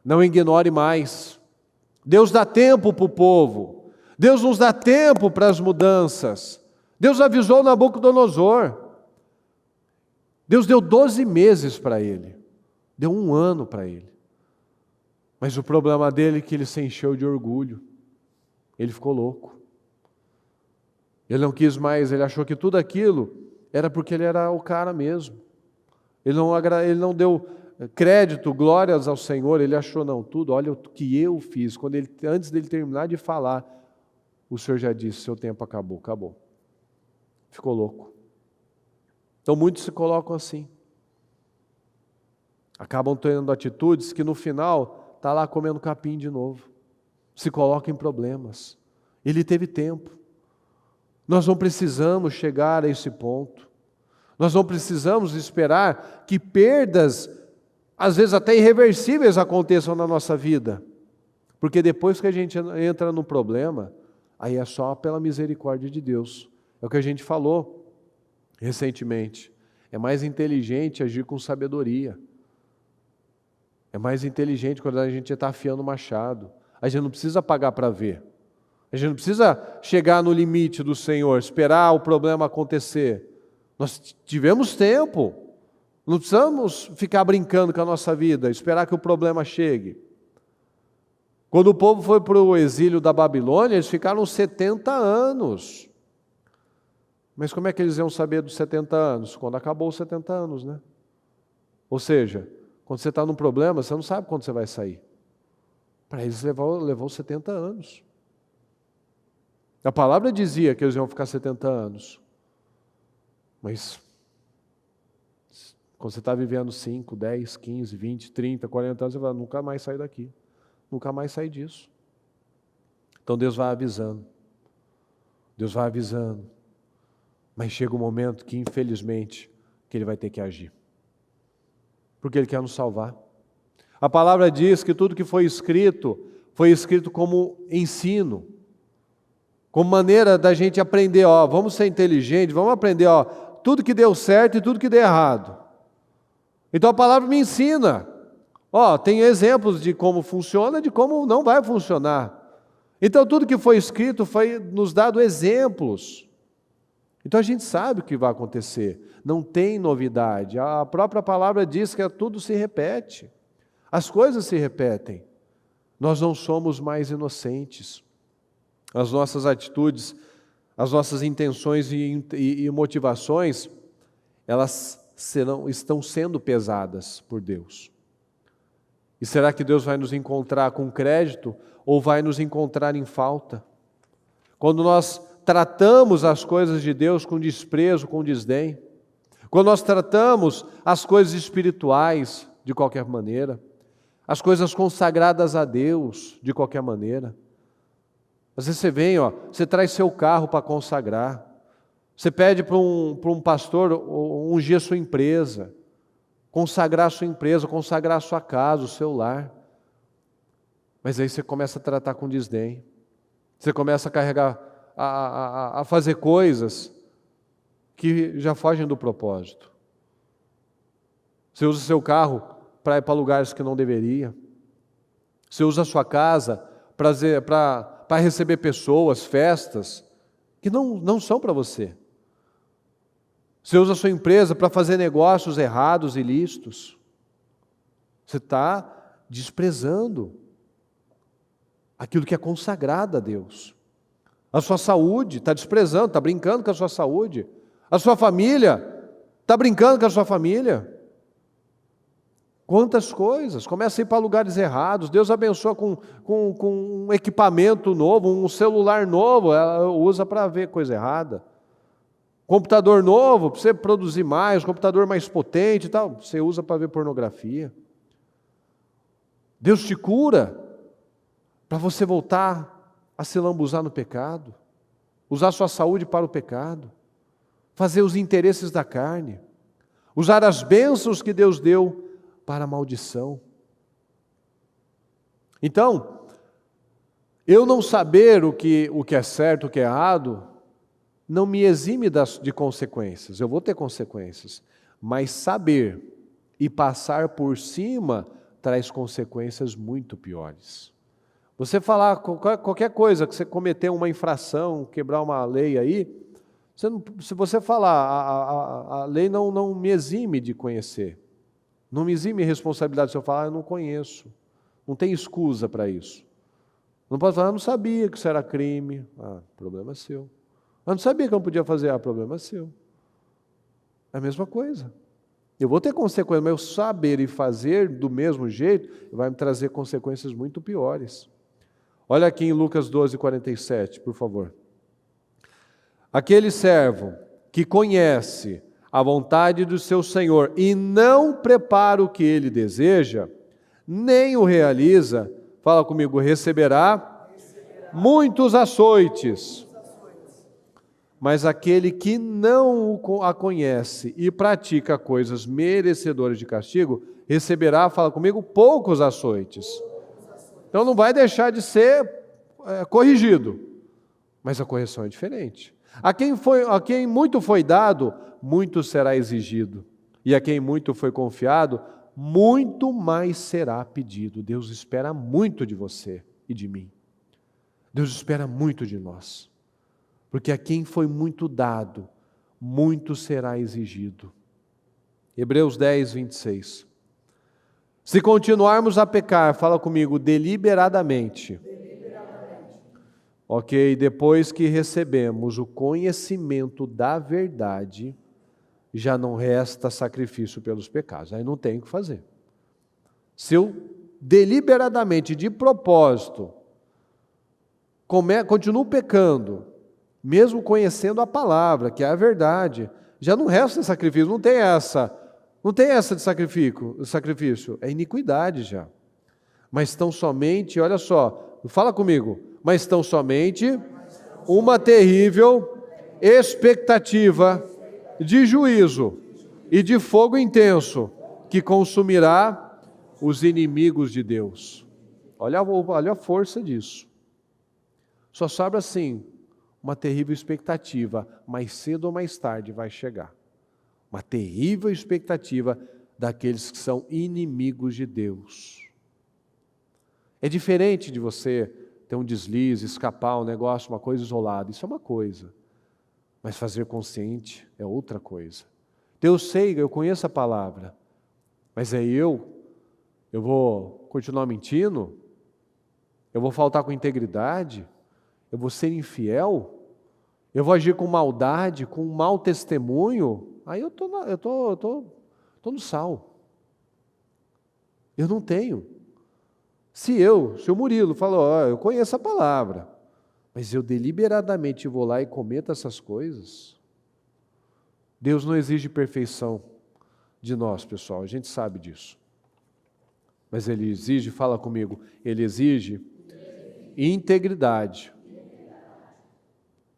Não ignore mais. Deus dá tempo para o povo. Deus nos dá tempo para as mudanças. Deus avisou Nabucodonosor. Deus deu 12 meses para ele. Deu 1 ano para ele. Mas o problema dele é que ele se encheu de orgulho. Ele ficou louco. Ele não quis mais, ele achou que tudo aquilo era porque ele era o cara mesmo. Ele não deu crédito, glórias ao Senhor, ele achou, não, tudo, olha o que eu fiz. Antes dele terminar de falar, o Senhor já disse, seu tempo acabou, acabou. Ficou louco. Então muitos se colocam assim. Acabam tendo atitudes que no final está lá comendo capim de novo. Se coloca em problemas. Ele teve tempo. Nós não precisamos chegar a esse ponto. Nós não precisamos esperar que perdas, às vezes até irreversíveis, aconteçam na nossa vida. Porque depois que a gente entra no problema, aí é só pela misericórdia de Deus. É o que a gente falou recentemente. É mais inteligente agir com sabedoria. É mais inteligente quando a gente está afiando o machado. A gente não precisa pagar para ver. A gente não precisa chegar no limite do Senhor, esperar o problema acontecer. Nós tivemos tempo. Não precisamos ficar brincando com a nossa vida, esperar que o problema chegue. Quando o povo foi para o exílio da Babilônia, eles ficaram 70 anos. Mas como é que eles iam saber dos 70 anos? Quando acabou os 70 anos, né? Ou seja, quando você está num problema, você não sabe quando você vai sair. Para eles levou 70 anos. A palavra dizia que eles iam ficar 70 anos. Mas quando você está vivendo 5, 10, 15, 20, 30, 40 anos, você vai nunca mais sair daqui. Nunca mais sair disso. Então Deus vai avisando. Deus vai avisando. Mas chega um momento que, infelizmente, que Ele vai ter que agir. Porque Ele quer nos salvar. A palavra diz que tudo que foi escrito como ensino. Como maneira da gente aprender, vamos ser inteligentes, vamos aprender, tudo que deu certo e tudo que deu errado. Então a palavra me ensina. Tem exemplos de como funciona e de como não vai funcionar. Então tudo que foi escrito foi nos dado exemplos. Então a gente sabe o que vai acontecer. Não tem novidade. A própria palavra diz que tudo se repete. As coisas se repetem. Nós não somos mais inocentes. As nossas atitudes, as nossas intenções e motivações, elas estão sendo pesadas por Deus. E será que Deus vai nos encontrar com crédito ou vai nos encontrar em falta? Quando nós tratamos as coisas de Deus com desprezo, com desdém, quando nós tratamos as coisas espirituais de qualquer maneira, as coisas consagradas a Deus de qualquer maneira, às vezes você vem, você traz seu carro para consagrar, você pede para um pastor ungir a sua empresa, consagrar a sua empresa, consagrar a sua casa, o seu lar. Mas aí você começa a tratar com desdém, você começa a carregar, a fazer coisas que já fogem do propósito. Você usa seu carro para ir para lugares que não deveria, você usa a sua casa para receber pessoas, festas, que não são para você. Você usa a sua empresa para fazer negócios errados, ilícitos. Você está desprezando aquilo que é consagrado a Deus. A sua saúde, está desprezando, está brincando com a sua saúde. A sua família, está brincando com a sua família. Quantas coisas, começa a ir para lugares errados. Deus abençoa com um equipamento novo, um celular novo, ela usa para ver coisa errada. Computador novo, para você produzir mais, computador mais potente e tal, você usa para ver pornografia. Deus te cura para você voltar a se lambuzar no pecado, usar sua saúde para o pecado, fazer os interesses da carne, usar as bênçãos que Deus deu para a maldição. Então, eu não saber o que é certo, o que é errado, não me exime de consequências. Eu vou ter consequências, mas saber e passar por cima traz consequências muito piores. Você falar qualquer coisa, que você cometer uma infração, quebrar uma lei aí, se você falar, a lei não me exime de conhecer. Não me exime responsabilidade se eu falar, eu não conheço. Não tem escusa para isso. Não pode falar, eu não sabia que isso era crime. Problema é seu. Eu não sabia que eu não podia fazer. Problema é seu. É a mesma coisa. Eu vou ter consequências, mas eu saber e fazer do mesmo jeito vai me trazer consequências muito piores. Olha aqui em Lucas 12:47, por favor. Aquele servo que conhece a vontade do seu Senhor e não prepara o que ele deseja, nem o realiza, fala comigo, receberá muitos açoites. Mas aquele que não a conhece e pratica coisas merecedoras de castigo, receberá, fala comigo, poucos açoites. Então não vai deixar de ser corrigido, mas a correção é diferente. A quem muito foi dado, muito será exigido. E a quem muito foi confiado, muito mais será pedido. Deus espera muito de você e de mim. Deus espera muito de nós. Porque a quem foi muito dado, muito será exigido. Hebreus 10:26. Se continuarmos a pecar, fala comigo, deliberadamente. Ok, depois que recebemos o conhecimento da verdade, já não resta sacrifício pelos pecados. Aí não tem o que fazer. Se eu deliberadamente, de propósito, continuo pecando, mesmo conhecendo a palavra, que é a verdade, já não resta sacrifício, não tem essa de sacrifício, é iniquidade já. Mas tão somente, olha só, fala comigo, mas tão somente uma terrível expectativa de juízo e de fogo intenso que consumirá os inimigos de Deus. Olha a força disso. Só sobra assim, uma terrível expectativa, mais cedo ou mais tarde vai chegar. Uma terrível expectativa daqueles que são inimigos de Deus. É diferente de você ter um deslize, escapar um negócio, uma coisa isolada. Isso é uma coisa. Mas fazer consciente é outra coisa. Eu sei, eu conheço a palavra. Mas aí eu vou continuar mentindo? Eu vou faltar com integridade? Eu vou ser infiel? Eu vou agir com maldade, com um mau testemunho? Aí eu tô no sal. Eu não tenho. Se o Murilo falou, eu conheço a palavra, mas eu deliberadamente vou lá e cometo essas coisas, Deus não exige perfeição de nós, pessoal, a gente sabe disso. Mas Ele exige, fala comigo, Ele exige integridade.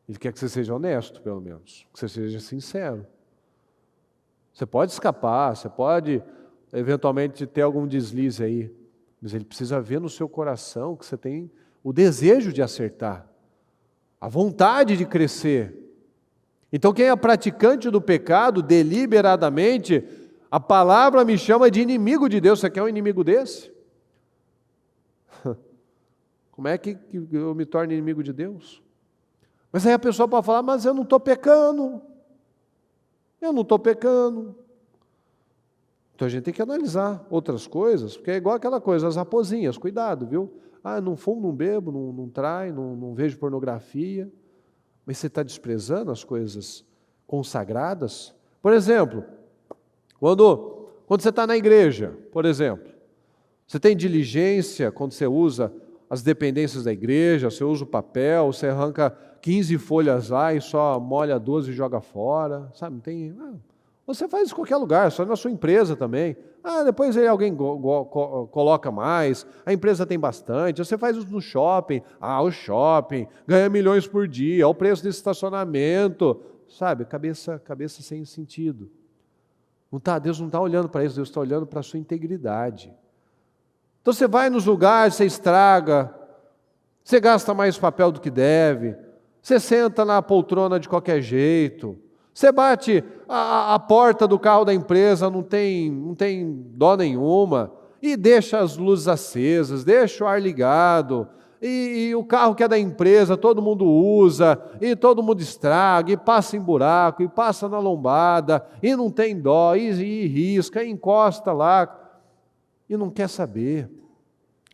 Ele quer que você seja honesto, pelo menos, que você seja sincero. Você pode escapar, você pode eventualmente ter algum deslize aí, mas Ele precisa ver no seu coração que você tem o desejo de acertar, a vontade de crescer. Então quem é praticante do pecado, deliberadamente, a palavra me chama de inimigo de Deus. Você quer um inimigo desse? Como é que eu me torno inimigo de Deus? Mas aí a pessoa pode falar, mas eu não estou pecando. Eu não estou pecando. Então a gente tem que analisar outras coisas, porque é igual aquela coisa, as raposinhas, cuidado, viu? Não fumo, não bebo, não traio, não vejo pornografia. Mas você está desprezando as coisas consagradas? Por exemplo, quando você está na igreja, por exemplo, você tem diligência quando você usa as dependências da igreja, você usa o papel, você arranca 15 folhas lá e só molha 12 e joga fora, sabe? Não tem Você faz em qualquer lugar, só na sua empresa também. Depois aí alguém coloca mais, a empresa tem bastante, você faz isso no shopping. O shopping ganha milhões por dia, olha o preço desse estacionamento. Sabe, cabeça sem sentido. Deus não está olhando para isso, Deus está olhando para a sua integridade. Então você vai nos lugares, você estraga, você gasta mais papel do que deve, você senta na poltrona de qualquer jeito, você bate a porta do carro da empresa, não tem dó nenhuma, e deixa as luzes acesas, deixa o ar ligado, e o carro que é da empresa todo mundo usa, e todo mundo estraga, e passa em buraco, e passa na lombada, e não tem dó, e risca, e encosta lá, e não quer saber.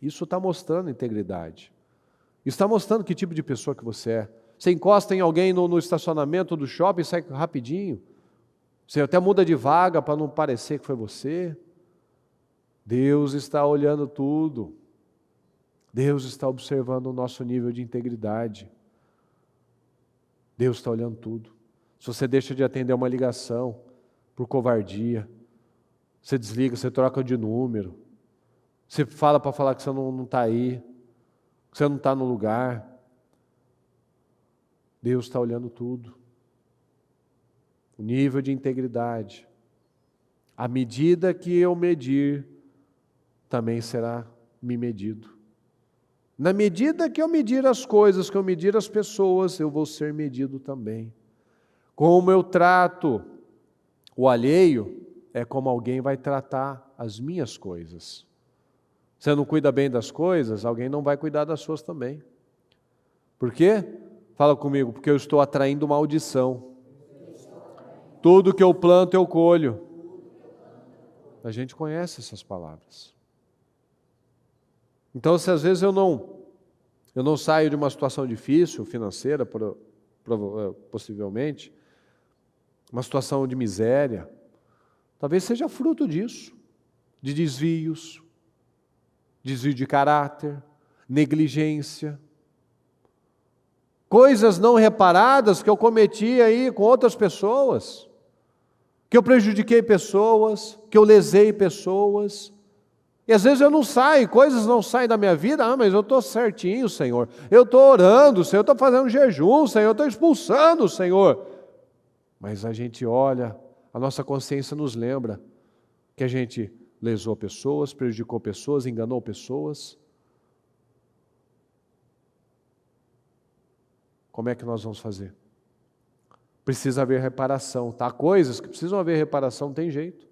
Isso está mostrando integridade. Está mostrando que tipo de pessoa que você é. Você encosta em alguém no estacionamento do shopping e sai rapidinho. Você até muda de vaga para não parecer que foi você. Deus está olhando tudo. Deus está observando o nosso nível de integridade. Deus está olhando tudo. Se você deixa de atender uma ligação por covardia, você desliga, você troca de número, você fala para falar que você não está aí, que você não está no lugar. Deus está olhando tudo. O nível de integridade. À medida que eu medir, também será me medido. Na medida que eu medir as coisas, que eu medir as pessoas, eu vou ser medido também. Como eu trato o alheio, é como alguém vai tratar as minhas coisas. Você não cuida bem das coisas, alguém não vai cuidar das suas também. Por quê? Fala comigo, porque eu estou atraindo maldição. Tudo que eu planto, eu colho. A gente conhece essas palavras. Então, se às vezes eu não saio de uma situação difícil, financeira, possivelmente, uma situação de miséria, talvez seja fruto disso, de desvio de caráter, negligência, coisas não reparadas que eu cometi aí com outras pessoas, que eu prejudiquei pessoas, que eu lesei pessoas, e às vezes eu não saio, coisas não saem da minha vida, mas eu estou certinho, Senhor, eu estou orando, Senhor, eu estou fazendo jejum, Senhor, eu estou expulsando, Senhor, mas a gente olha, a nossa consciência nos lembra que a gente lesou pessoas, prejudicou pessoas, enganou pessoas. Como é que nós vamos fazer? Precisa haver reparação, tá? Coisas que precisam haver reparação, não tem jeito.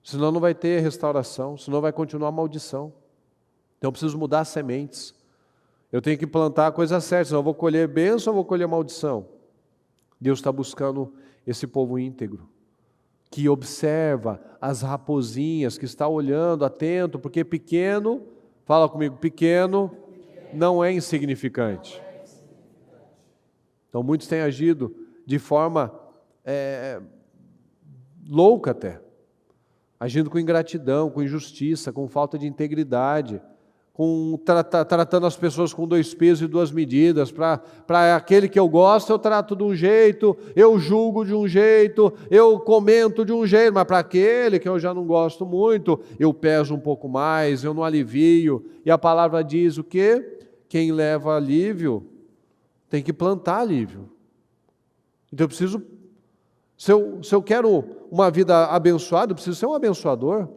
Senão não vai ter restauração, senão vai continuar a maldição. Então eu preciso mudar as sementes. Eu tenho que plantar a coisa certa, senão eu vou colher bênção ou vou colher maldição. Deus está buscando esse povo íntegro, que observa as raposinhas, que está olhando, atento, porque pequeno, fala comigo, pequeno não é insignificante. Então muitos têm agido de forma louca até, agindo com ingratidão, com injustiça, com falta de integridade, tratando as pessoas com 2 pesos e 2 medidas. Para aquele que eu gosto, eu trato de um jeito, eu julgo de um jeito, eu comento de um jeito, mas para aquele que eu já não gosto muito, eu peso um pouco mais, eu não alivio. E a palavra diz o quê? Quem leva alívio tem que plantar alívio. Então eu preciso, se eu quero uma vida abençoada, eu preciso ser um abençoador.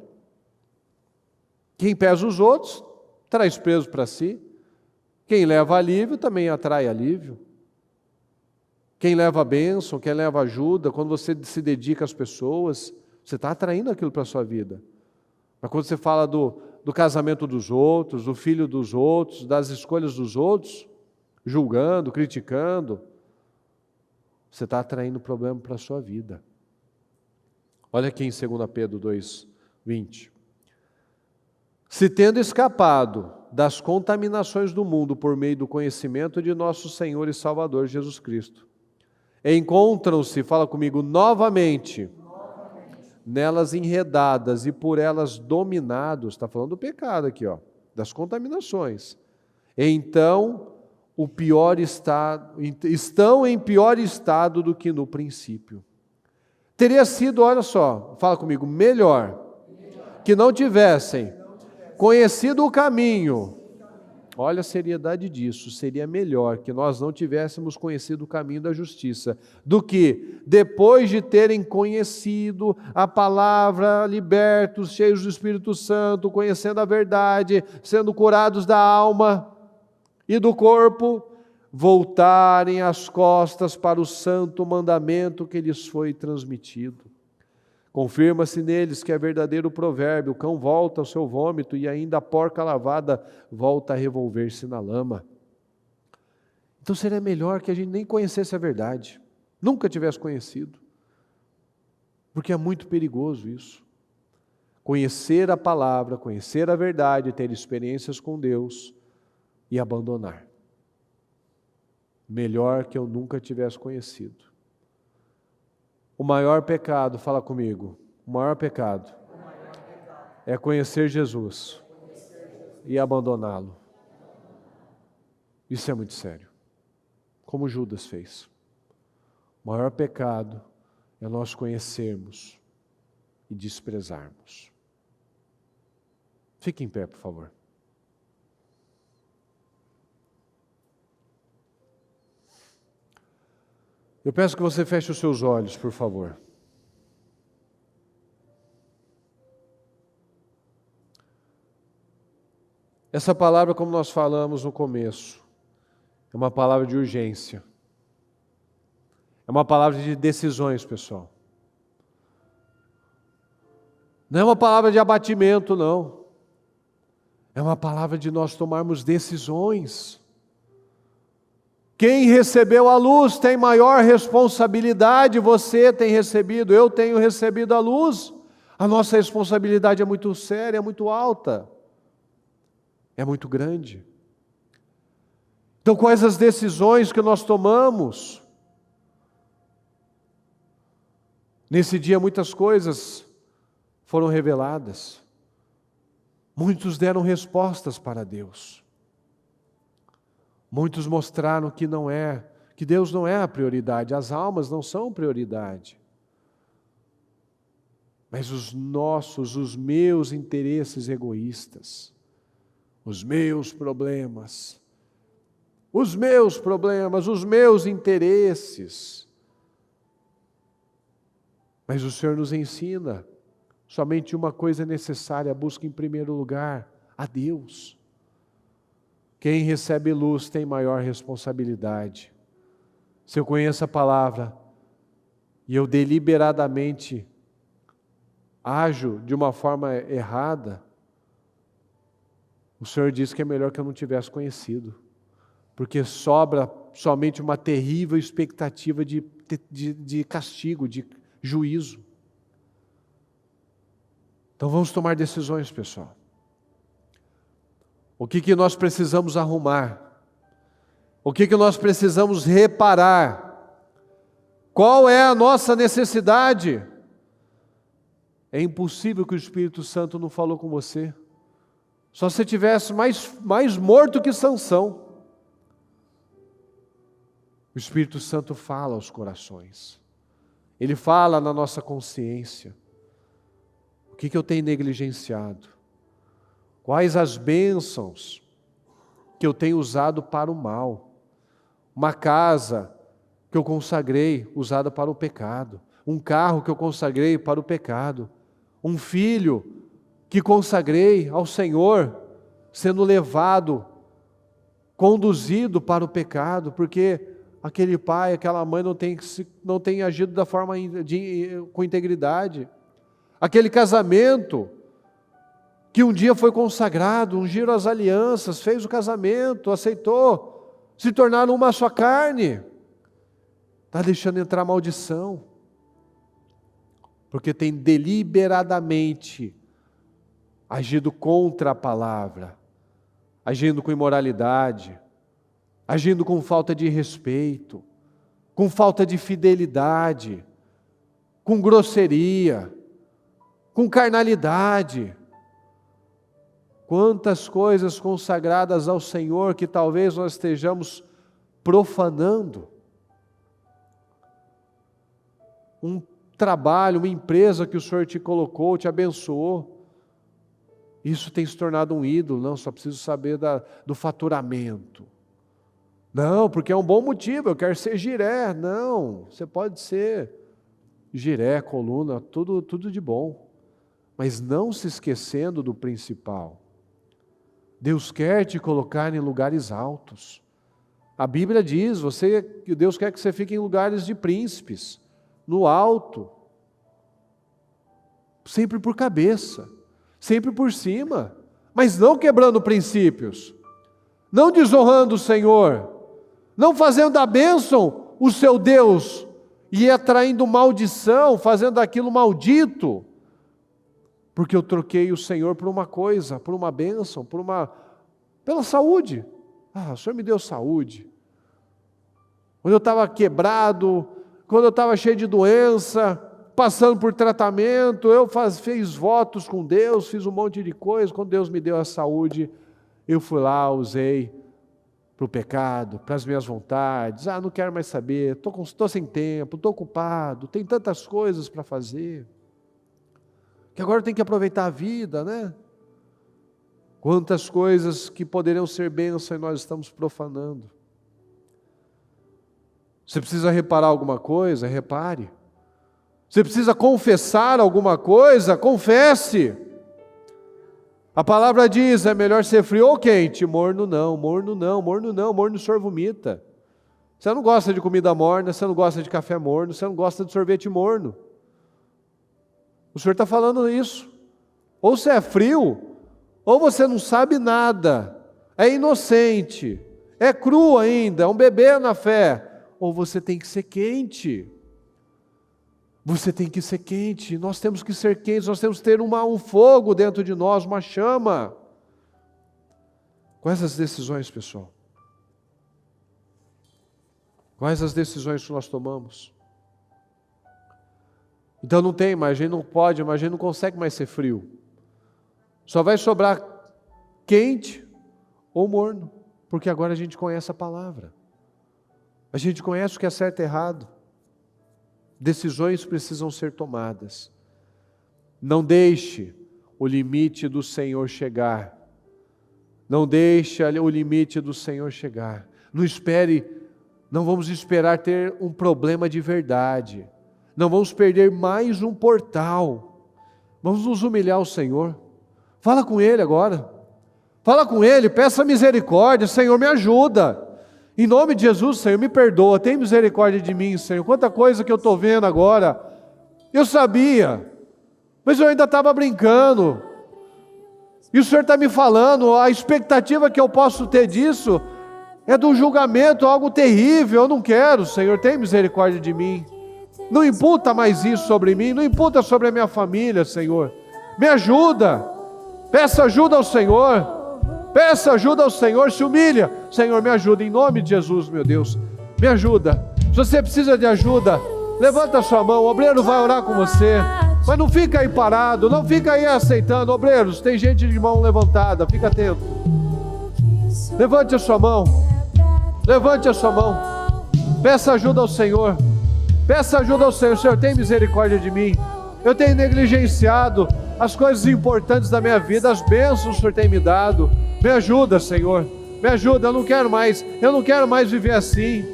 Quem pesa os outros, traz peso para si. Quem leva alívio também atrai alívio. Quem leva bênção, quem leva ajuda, quando você se dedica às pessoas, você está atraindo aquilo para a sua vida. Mas quando você fala do casamento dos outros, do filho dos outros, das escolhas dos outros, julgando, criticando, você está atraindo problema para a sua vida. Olha aqui em 2 Pedro 2:20. Se tendo escapado das contaminações do mundo por meio do conhecimento de nosso Senhor e Salvador Jesus Cristo, encontram-se, fala comigo, novamente, nelas enredadas e por elas dominados, está falando do pecado aqui, das contaminações. Então, estão em pior estado do que no princípio. Teria sido, olha só, fala comigo, melhor que não tivessem conhecido o caminho. Olha a seriedade disso. Seria melhor que nós não tivéssemos conhecido o caminho da justiça, do que, depois de terem conhecido a palavra, libertos, cheios do Espírito Santo, conhecendo a verdade, sendo curados da alma e do corpo, voltarem as costas para o santo mandamento que lhes foi transmitido. Confirma-se neles que é verdadeiro provérbio: o cão volta ao seu vômito e ainda a porca lavada volta a revolver-se na lama. Então seria melhor que a gente nem conhecesse a verdade, nunca tivesse conhecido, porque é muito perigoso isso. Conhecer a palavra, conhecer a verdade, ter experiências com Deus e abandonar. Melhor que eu nunca tivesse conhecido. O maior pecado, fala comigo, o maior pecado é conhecer Jesus e abandoná-lo. Isso é muito sério, como Judas fez. O maior pecado é nós conhecermos e desprezarmos. Fique em pé, por favor. Eu peço que você feche os seus olhos, por favor. Essa palavra, como nós falamos no começo, é uma palavra de urgência. É uma palavra de decisões, pessoal. Não é uma palavra de abatimento, não. É uma palavra de nós tomarmos decisões. Quem recebeu a luz tem maior responsabilidade, você tem recebido, eu tenho recebido a luz. A nossa responsabilidade é muito séria, é muito alta, é muito grande. Então, quais as decisões que nós tomamos? Nesse dia muitas coisas foram reveladas, muitos deram respostas para Deus. Muitos mostraram que Deus não é a prioridade, as almas não são prioridade. Mas os meus interesses egoístas, os meus problemas, os meus interesses. Mas o Senhor nos ensina, somente uma coisa é necessária: busque em primeiro lugar a Deus. Quem recebe luz tem maior responsabilidade. Se eu conheço a palavra e eu deliberadamente ajo de uma forma errada, o Senhor diz que é melhor que eu não tivesse conhecido, porque sobra somente uma terrível expectativa de castigo, de juízo. Então vamos tomar decisões, pessoal. O que nós precisamos arrumar? O que nós precisamos reparar? Qual é a nossa necessidade? É impossível que o Espírito Santo não falou com você. Só se tivesse mais morto que Sansão. O Espírito Santo fala aos corações. Ele fala na nossa consciência. O que eu tenho negligenciado? Quais as bênçãos que eu tenho usado para o mal? Uma casa que eu consagrei, usada para o pecado. Um carro que eu consagrei para o pecado. Um filho que consagrei ao Senhor, sendo levado, conduzido para o pecado, porque aquele pai, aquela mãe não tem agido da forma com integridade. Aquele casamento que um dia foi consagrado, ungiram as alianças, fez o casamento, aceitou, se tornaram uma só carne, está deixando entrar maldição, porque tem deliberadamente agido contra a palavra, agindo com imoralidade, agindo com falta de respeito, com falta de fidelidade, com grosseria, com carnalidade. Quantas coisas consagradas ao Senhor que talvez nós estejamos profanando. Um trabalho, uma empresa que o Senhor te colocou, te abençoou. Isso tem se tornado um ídolo. Não, só preciso saber do faturamento. Não, porque é um bom motivo, eu quero ser giré. Não, você pode ser giré, coluna, tudo de bom. Mas não se esquecendo do principal. Deus quer te colocar em lugares altos. A Bíblia diz que Deus quer que você fique em lugares de príncipes, no alto. Sempre por cabeça, sempre por cima, mas não quebrando princípios, não desonrando o Senhor, não fazendo da bênção o seu Deus e atraindo maldição, fazendo aquilo maldito, porque eu troquei o Senhor por uma coisa, por uma bênção, pela saúde. O Senhor me deu saúde. Quando eu estava quebrado, quando eu estava cheio de doença, passando por tratamento, eu fiz votos com Deus, fiz um monte de coisa. Quando Deus me deu a saúde, eu fui lá, usei para o pecado, para as minhas vontades. Não quero mais saber, estou sem tempo, estou ocupado, tem tantas coisas para fazer, que agora eu tenho que aproveitar a vida, né? Quantas coisas que poderiam ser bênção e nós estamos profanando. Você precisa reparar alguma coisa? Repare. Você precisa confessar alguma coisa? Confesse. A palavra diz, é melhor ser frio ou quente? Morno não, morno o senhor vomita. Você não gosta de comida morna, você não gosta de café morno, você não gosta de sorvete morno. O Senhor está falando isso. Ou você é frio, ou você não sabe nada, é inocente, é cru ainda, é um bebê na fé. Ou você tem que ser quente. Você tem que ser quente, nós temos que ser quentes, nós temos que ter um fogo dentro de nós, uma chama. Quais as decisões, pessoal? Quais as decisões que nós tomamos? Então não tem mais, a gente não pode, mas a gente não consegue mais ser frio. Só vai sobrar quente ou morno, porque agora a gente conhece a palavra. A gente conhece o que é certo e errado. Decisões precisam ser tomadas. Não deixe o limite do Senhor chegar. Não deixe o limite do Senhor chegar. Não vamos esperar ter um problema de verdade. Não vamos perder mais um portal. Vamos nos humilhar ao Senhor. Fala com Ele agora. Fala com Ele, peça misericórdia. Senhor, me ajuda. Em nome de Jesus, Senhor, me perdoa. Tem misericórdia de mim, Senhor. Quanta coisa que eu estou vendo agora. Eu sabia, mas eu ainda estava brincando. E o Senhor está me falando, a expectativa que eu posso ter disso é do julgamento, algo terrível. Eu não quero, Senhor, tem misericórdia de mim. Não imputa mais isso sobre mim, não imputa sobre a minha família, Senhor. Me ajuda, peça ajuda ao Senhor, peça ajuda ao Senhor, se humilha. Senhor, me ajuda, em nome de Jesus, meu Deus, me ajuda. Se você precisa de ajuda, levanta a sua mão, o obreiro vai orar com você, mas não fica aí parado, não fica aí aceitando. Obreiros, tem gente de mão levantada, fica atento. Levante a sua mão, levante a sua mão, peça ajuda ao Senhor. Peça ajuda ao Senhor. Senhor, tem misericórdia de mim. Eu tenho negligenciado as coisas importantes da minha vida, as bênçãos que o Senhor tem me dado. Me ajuda, Senhor. Me ajuda, eu não quero mais viver assim.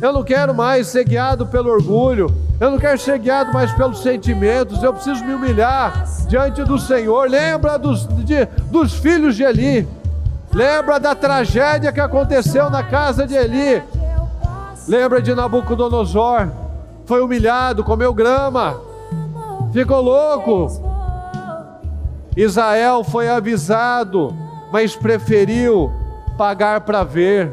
Eu não quero mais ser guiado pelo orgulho. Eu não quero ser guiado mais pelos sentimentos. Eu preciso me humilhar diante do Senhor. Lembra dos filhos de Eli. Lembra da tragédia que aconteceu na casa de Eli. Lembra de Nabucodonosor. Foi humilhado, comeu grama, ficou louco. Israel foi avisado, mas preferiu pagar para ver.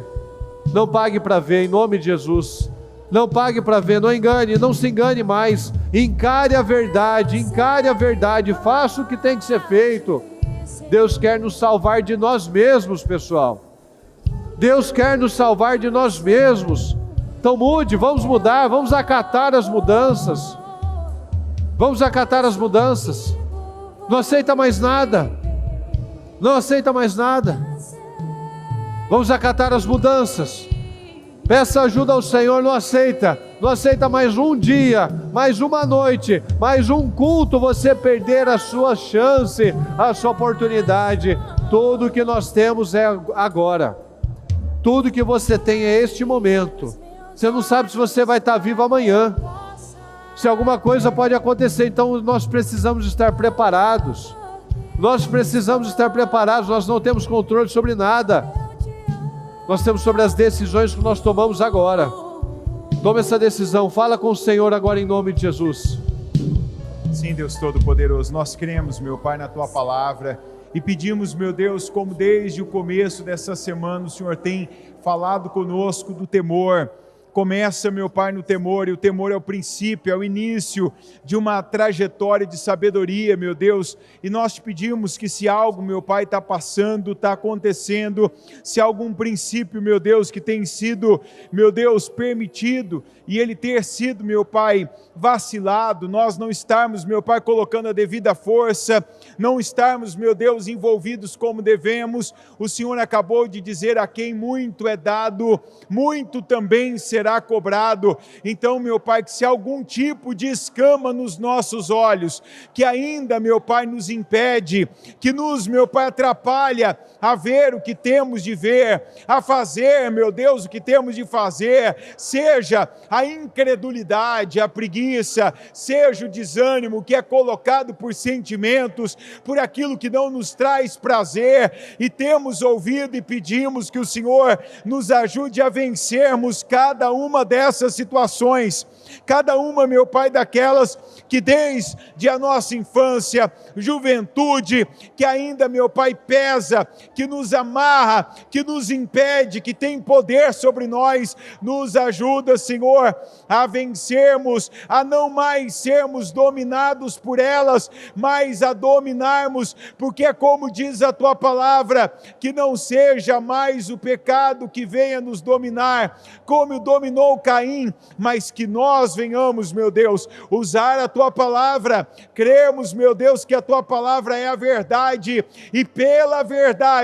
Não pague para ver, em nome de Jesus. Não pague para ver, não engane, não se engane mais. Encare a verdade, faça o que tem que ser feito. Deus quer nos salvar de nós mesmos, pessoal. Deus quer nos salvar de nós mesmos. Então mude, vamos mudar, vamos acatar as mudanças. Vamos acatar as mudanças. Não aceita mais nada. Não aceita mais nada. Vamos acatar as mudanças. Peça ajuda ao Senhor, não aceita não aceita mais um dia, mais uma noite, mais um culto, você perder a sua chance, a sua oportunidade. Tudo que nós temos é agora. Tudo que você tem é este momento. Você não sabe se você vai estar vivo amanhã, se alguma coisa pode acontecer, então nós precisamos estar preparados. Nós precisamos estar preparados, nós não temos controle sobre nada. Nós temos sobre as decisões que nós tomamos agora. Tome essa decisão, fala com o Senhor agora em nome de Jesus. Sim, Deus Todo-Poderoso, nós cremos, meu Pai, na Tua Palavra e pedimos, meu Deus, como desde o começo dessa semana o Senhor tem falado conosco do temor. Começa, meu Pai, no temor, e o temor é o princípio, é o início de uma trajetória de sabedoria, meu Deus, e nós te pedimos que se algo, meu Pai, está passando, está acontecendo, se algum princípio, meu Deus, que tem sido, meu Deus, permitido, e ele ter sido, meu Pai, vacilado, nós não estarmos, meu Pai, colocando a devida força, não estarmos, meu Deus, envolvidos como devemos, o Senhor acabou de dizer: a quem muito é dado, muito também será cobrado. Então, meu Pai, que se algum tipo de escama nos nossos olhos, que ainda, meu Pai, nos impede, que nos, meu Pai, atrapalha a ver o que temos de ver, a fazer, meu Deus, o que temos de fazer, seja a incredulidade, a preguiça, seja o desânimo que é colocado por sentimentos, por aquilo que não nos traz prazer, e temos ouvido e pedimos que o Senhor nos ajude a vencermos cada uma dessas situações, cada uma, meu Pai, daquelas que desde a nossa infância, juventude, que ainda, meu Pai, pesa, que nos amarra, que nos impede, que tem poder sobre nós. Nos ajuda, Senhor, a vencermos, a não mais sermos dominados por elas, mas a dominarmos, porque é como diz a Tua Palavra, que não seja mais o pecado que venha nos dominar, como dominou Caim, mas que nós venhamos, meu Deus, usar a Tua Palavra, cremos, meu Deus, que a Tua Palavra é a verdade, e pela verdade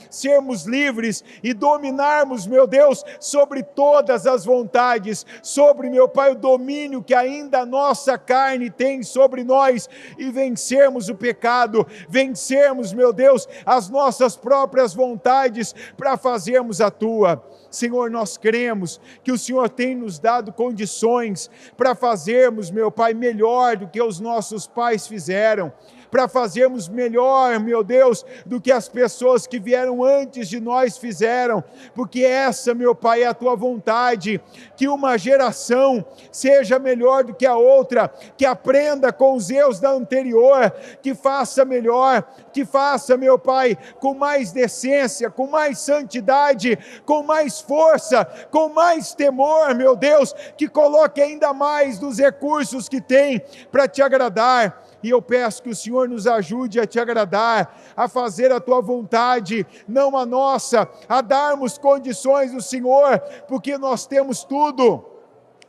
sermos livres e dominarmos, meu Deus, sobre todas as vontades, sobre, meu Pai, o domínio que ainda a nossa carne tem sobre nós, e vencermos o pecado, vencermos, meu Deus, as nossas próprias vontades para fazermos a Tua. Senhor, nós cremos que o Senhor tem nos dado condições para fazermos, meu Pai, melhor do que os nossos pais fizeram, para fazermos melhor, meu Deus, do que as pessoas que vieram antes de nós fizeram, porque essa, meu Pai, é a Tua vontade, que uma geração seja melhor do que a outra, que aprenda com os erros da anterior, que faça melhor, que faça, meu Pai, com mais decência, com mais santidade, com mais força, com mais temor, meu Deus, que coloque ainda mais dos recursos que tem para Te agradar. E eu peço que o Senhor nos ajude a Te agradar, a fazer a Tua vontade, não a nossa, a darmos condições do Senhor, porque nós temos tudo.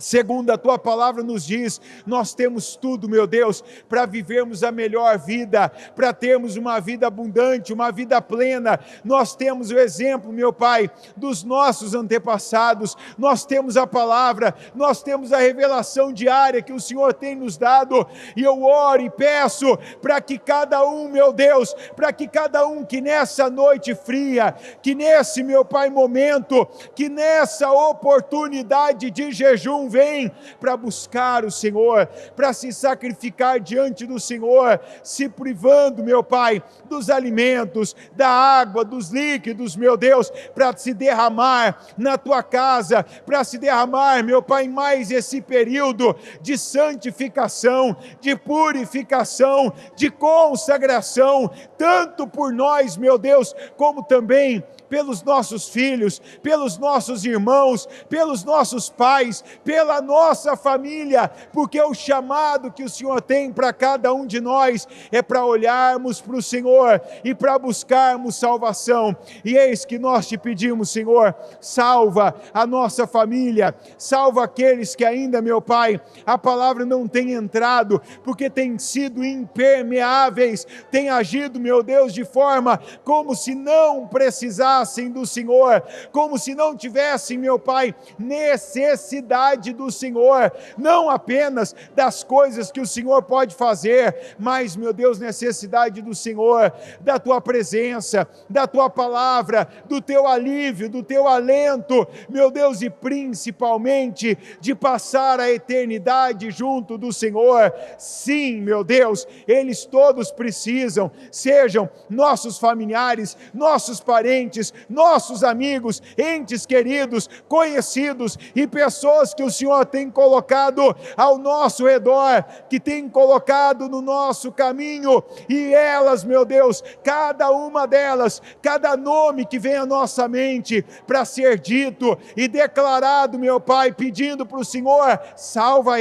Segundo a Tua Palavra nos diz, nós temos tudo, meu Deus, para vivermos a melhor vida, para termos uma vida abundante, uma vida plena. Nós temos o exemplo, meu Pai, dos nossos antepassados, nós temos a Palavra, nós temos a revelação diária que o Senhor tem nos dado, e eu oro e peço para que cada um, meu Deus, para que cada um que nessa noite fria, que nesse, meu Pai, momento, que nessa oportunidade de jejum, vem para buscar o Senhor, para se sacrificar diante do Senhor, se privando, meu Pai, dos alimentos, da água, dos líquidos, meu Deus, para se derramar na Tua casa, para se derramar, meu Pai, em mais esse período de santificação, de purificação, de consagração, tanto por nós, meu Deus, como também pelos nossos filhos, pelos nossos irmãos, pelos nossos pais, pela nossa família, porque o chamado que o Senhor tem para cada um de nós é para olharmos para o Senhor e para buscarmos salvação. E eis que nós Te pedimos, Senhor, salva a nossa família, salva aqueles que ainda, meu Pai, a palavra não tem entrado, porque tem sido impermeáveis, tem agido, meu Deus, de forma como se não precisasse precisassem do Senhor, como se não tivessem, meu Pai, necessidade do Senhor, não apenas das coisas que o Senhor pode fazer, mas, meu Deus, necessidade do Senhor, da Tua presença, da Tua palavra, do Teu alívio, do Teu alento, meu Deus, e principalmente de passar a eternidade junto do Senhor. Sim, meu Deus, eles todos precisam, sejam nossos familiares, nossos parentes, nossos amigos, entes queridos, conhecidos e pessoas que o Senhor tem colocado ao nosso redor, que tem colocado no nosso caminho, e elas, meu Deus, cada uma delas, cada nome que vem à nossa mente para ser dito e declarado, meu Pai, pedindo para o Senhor, salva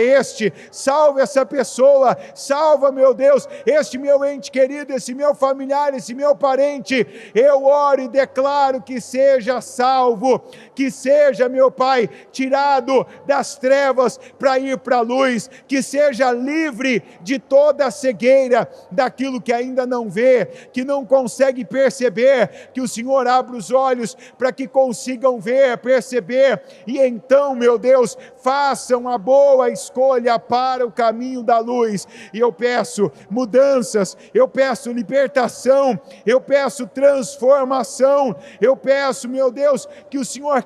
salva essa pessoa, salva, meu Deus, este meu ente querido, esse meu familiar, esse meu parente, eu oro e declaro que seja salvo, que seja, meu Pai, tirado das trevas para ir para a luz, que seja livre de toda a cegueira, daquilo que ainda não vê, que não consegue perceber, que o Senhor abra os olhos para que consigam ver, perceber, e então, meu Deus, façam a boa escolha para o caminho da luz. E eu peço mudanças, eu peço libertação, eu peço transformação, eu peço, meu Deus, que o Senhor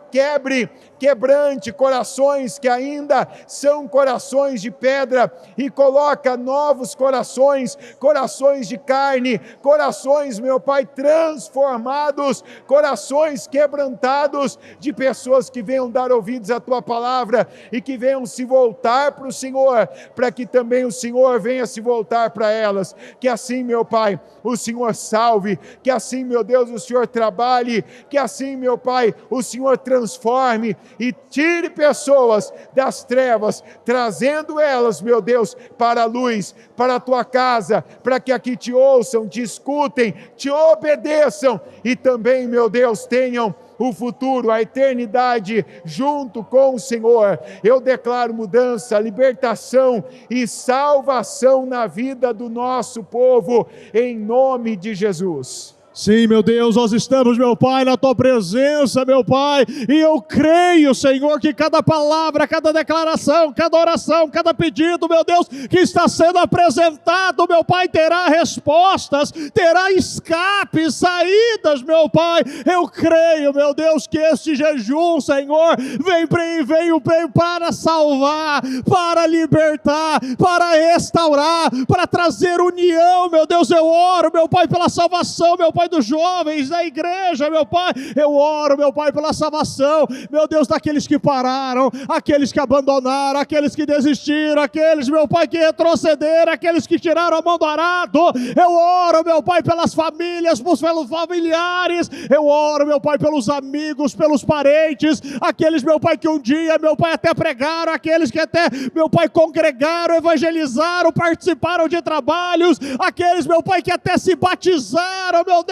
quebrante corações que ainda são corações de pedra e coloca novos corações, corações de carne, corações, meu Pai, transformados, corações quebrantados, de pessoas que venham dar ouvidos à Tua palavra e que venham se voltar para o Senhor, para que também o Senhor venha se voltar para elas. Que assim, meu Pai, o Senhor salve, que assim, meu Deus, o Senhor trabalhe, que assim, meu Pai, o Senhor transforme e tire pessoas das trevas, trazendo elas, meu Deus, para a luz, para a Tua casa, para que aqui Te ouçam, Te escutem, Te obedeçam e também, meu Deus, tenham o futuro, a eternidade junto com o Senhor. Eu declaro mudança, libertação e salvação na vida do nosso povo, em nome de Jesus. Sim, meu Deus, nós estamos, meu Pai, na Tua presença, meu Pai, e eu creio, Senhor, que cada palavra, cada declaração, cada oração, cada pedido, meu Deus, que está sendo apresentado, meu Pai, terá respostas, terá escapes, saídas, meu Pai. Eu creio, meu Deus, que este jejum, Senhor, veio para salvar, para libertar, para restaurar, para trazer união, meu Deus. Eu oro, meu Pai, pela salvação, meu Pai, dos jovens da igreja, meu Pai. Eu oro, meu Pai, pela salvação, meu Deus, daqueles que pararam, aqueles que abandonaram, aqueles que desistiram, aqueles, meu Pai, que retrocederam, aqueles que tiraram a mão do arado. Eu oro, meu Pai, pelas famílias, pelos familiares. Eu oro, meu Pai, pelos amigos, pelos parentes, aqueles, meu Pai, que um dia, meu Pai, até pregaram, aqueles que até, meu Pai, congregaram, evangelizaram, participaram de trabalhos, aqueles, meu Pai, que até se batizaram, meu Deus,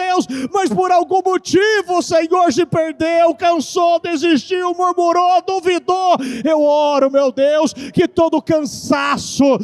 mas por algum motivo, Senhor, se perdeu, cansou, desistiu, murmurou, duvidou. Eu oro, meu Deus, que todo cansaço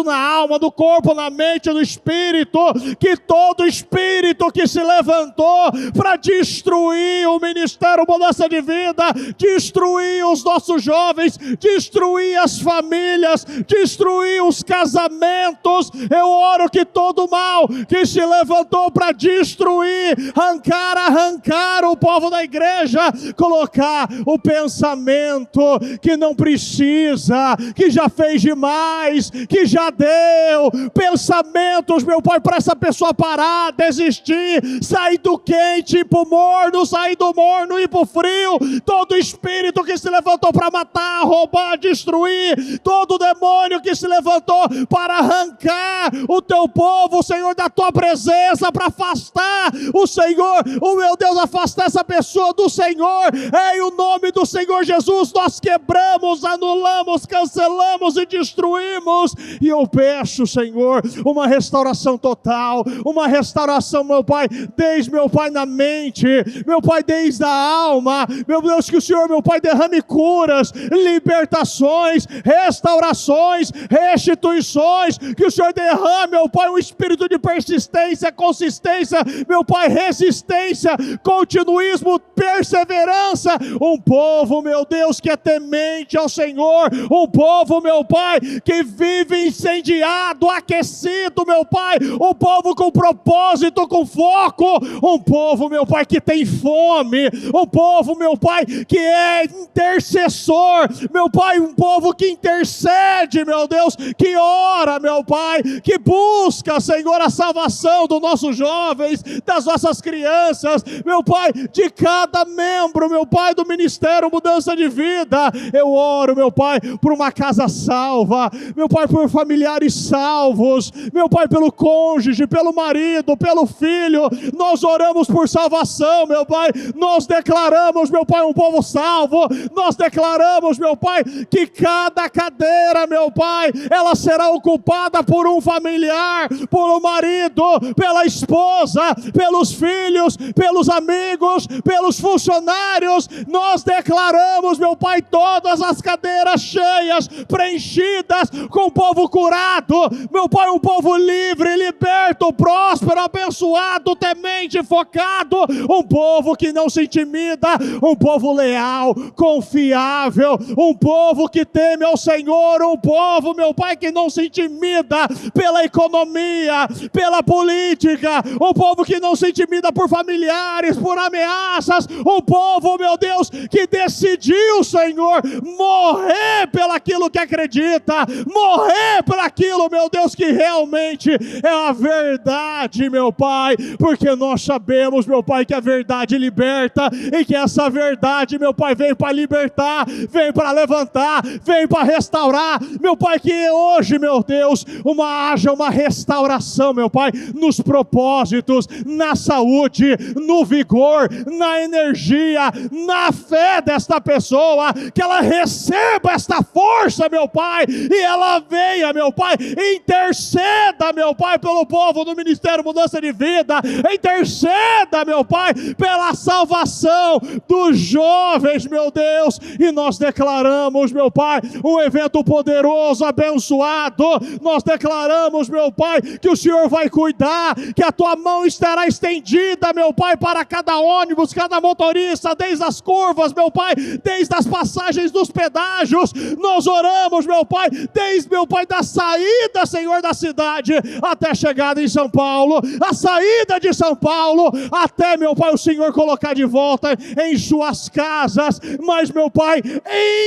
na alma, no corpo, na mente, no espírito, que todo espírito que se levantou para destruir o ministério Mudança de Vida, destruir os nossos jovens, destruir as famílias, destruir os casamentos, eu oro que todo mal que se levantou para destruir, arrancar o povo da igreja, colocar o pensamento que não precisa, que já fez demais, que já deu, pensamentos, meu Pai, para essa pessoa parar, desistir, sair do quente, ir para o morno, sair do morno, ir para o frio. Todo espírito que se levantou para matar, roubar, destruir, todo demônio que se levantou para arrancar o Teu povo, Senhor, da Tua presença, para afastar o Senhor, o meu Deus, afastar essa pessoa do Senhor, em o nome do Senhor Jesus, nós quebramos, anulamos, cancelamos e destruímos. E eu peço, Senhor, uma restauração total, uma restauração, meu Pai, desde, meu Pai, na mente, meu Pai, desde a alma, meu Deus, que o Senhor, meu Pai, derrame curas, libertações, restaurações, restituições, que o Senhor derrame, meu Pai, um espírito de persistência, consistência, meu Pai, resistência, continuismo, perseverança. Um povo, meu Deus, que é temente ao Senhor. Um povo, meu Pai, que vive incendiado, aquecido, meu Pai. Um povo com propósito, com foco. Um povo, meu Pai, que tem fome. Um povo, meu Pai, que é intercessor. Meu Pai, um povo que intercede, meu Deus, que ora, meu Pai, que busca, Senhor, a salvação dos nossos jovens, das nossas crianças, meu Pai, de cada membro, meu Pai, do Ministério Mudança de Vida. Eu oro, meu Pai, por uma casa salva, meu Pai, por familiares salvos, meu Pai, pelo cônjuge, pelo marido, pelo filho. Nós oramos por salvação, meu Pai. Nós declaramos, meu Pai, um povo salvo. Nós declaramos, meu Pai, que cada cadeira, meu Pai, ela será ocupada por um familiar, por um marido, pela esposa, pelos filhos, pelos amigos, pelos funcionários. Nós declaramos, meu Pai, todas as cadeiras cheias, preenchidas, com o povo curado, meu Pai, um povo livre, liberto, próspero, abençoado, temente, focado, um povo que não se intimida, um povo leal, confiável, um povo que teme ao Senhor, um povo, meu Pai, que não se intimida pela economia, pela política, um povo que não se intimida por familiares, por ameaças, um povo, meu Deus, que decidiu, Senhor, morrer pelaquilo que acredita, morrer por aquilo, meu Deus, que realmente é a verdade, meu Pai, porque nós sabemos, meu Pai, que a verdade liberta, e que essa verdade, meu Pai, vem para libertar, vem para levantar, vem para restaurar, meu Pai, que hoje, meu Deus, haja uma restauração, meu Pai, nos propósitos, na saúde, no vigor, na energia, na fé desta pessoa, que ela receba esta força, meu Pai, e ela venha, meu Pai, interceda, meu Pai, pelo povo do Ministério Mudança de Vida, interceda, meu Pai, pela salvação dos jovens, meu Deus, e nós declaramos, meu Pai, um evento poderoso, abençoado. Nós declaramos, meu Pai, que o Senhor vai cuidar, que a tua mão estará estendida, meu Pai, para cada ônibus, cada motorista, desde as curvas, meu Pai, desde as passagens dos pedágios. Nós oramos, meu Pai, desde, meu Pai, da saída, Senhor, da cidade, até a chegada em São Paulo, a saída de São Paulo, até, meu Pai, o Senhor colocar de volta em suas casas, mas, meu Pai,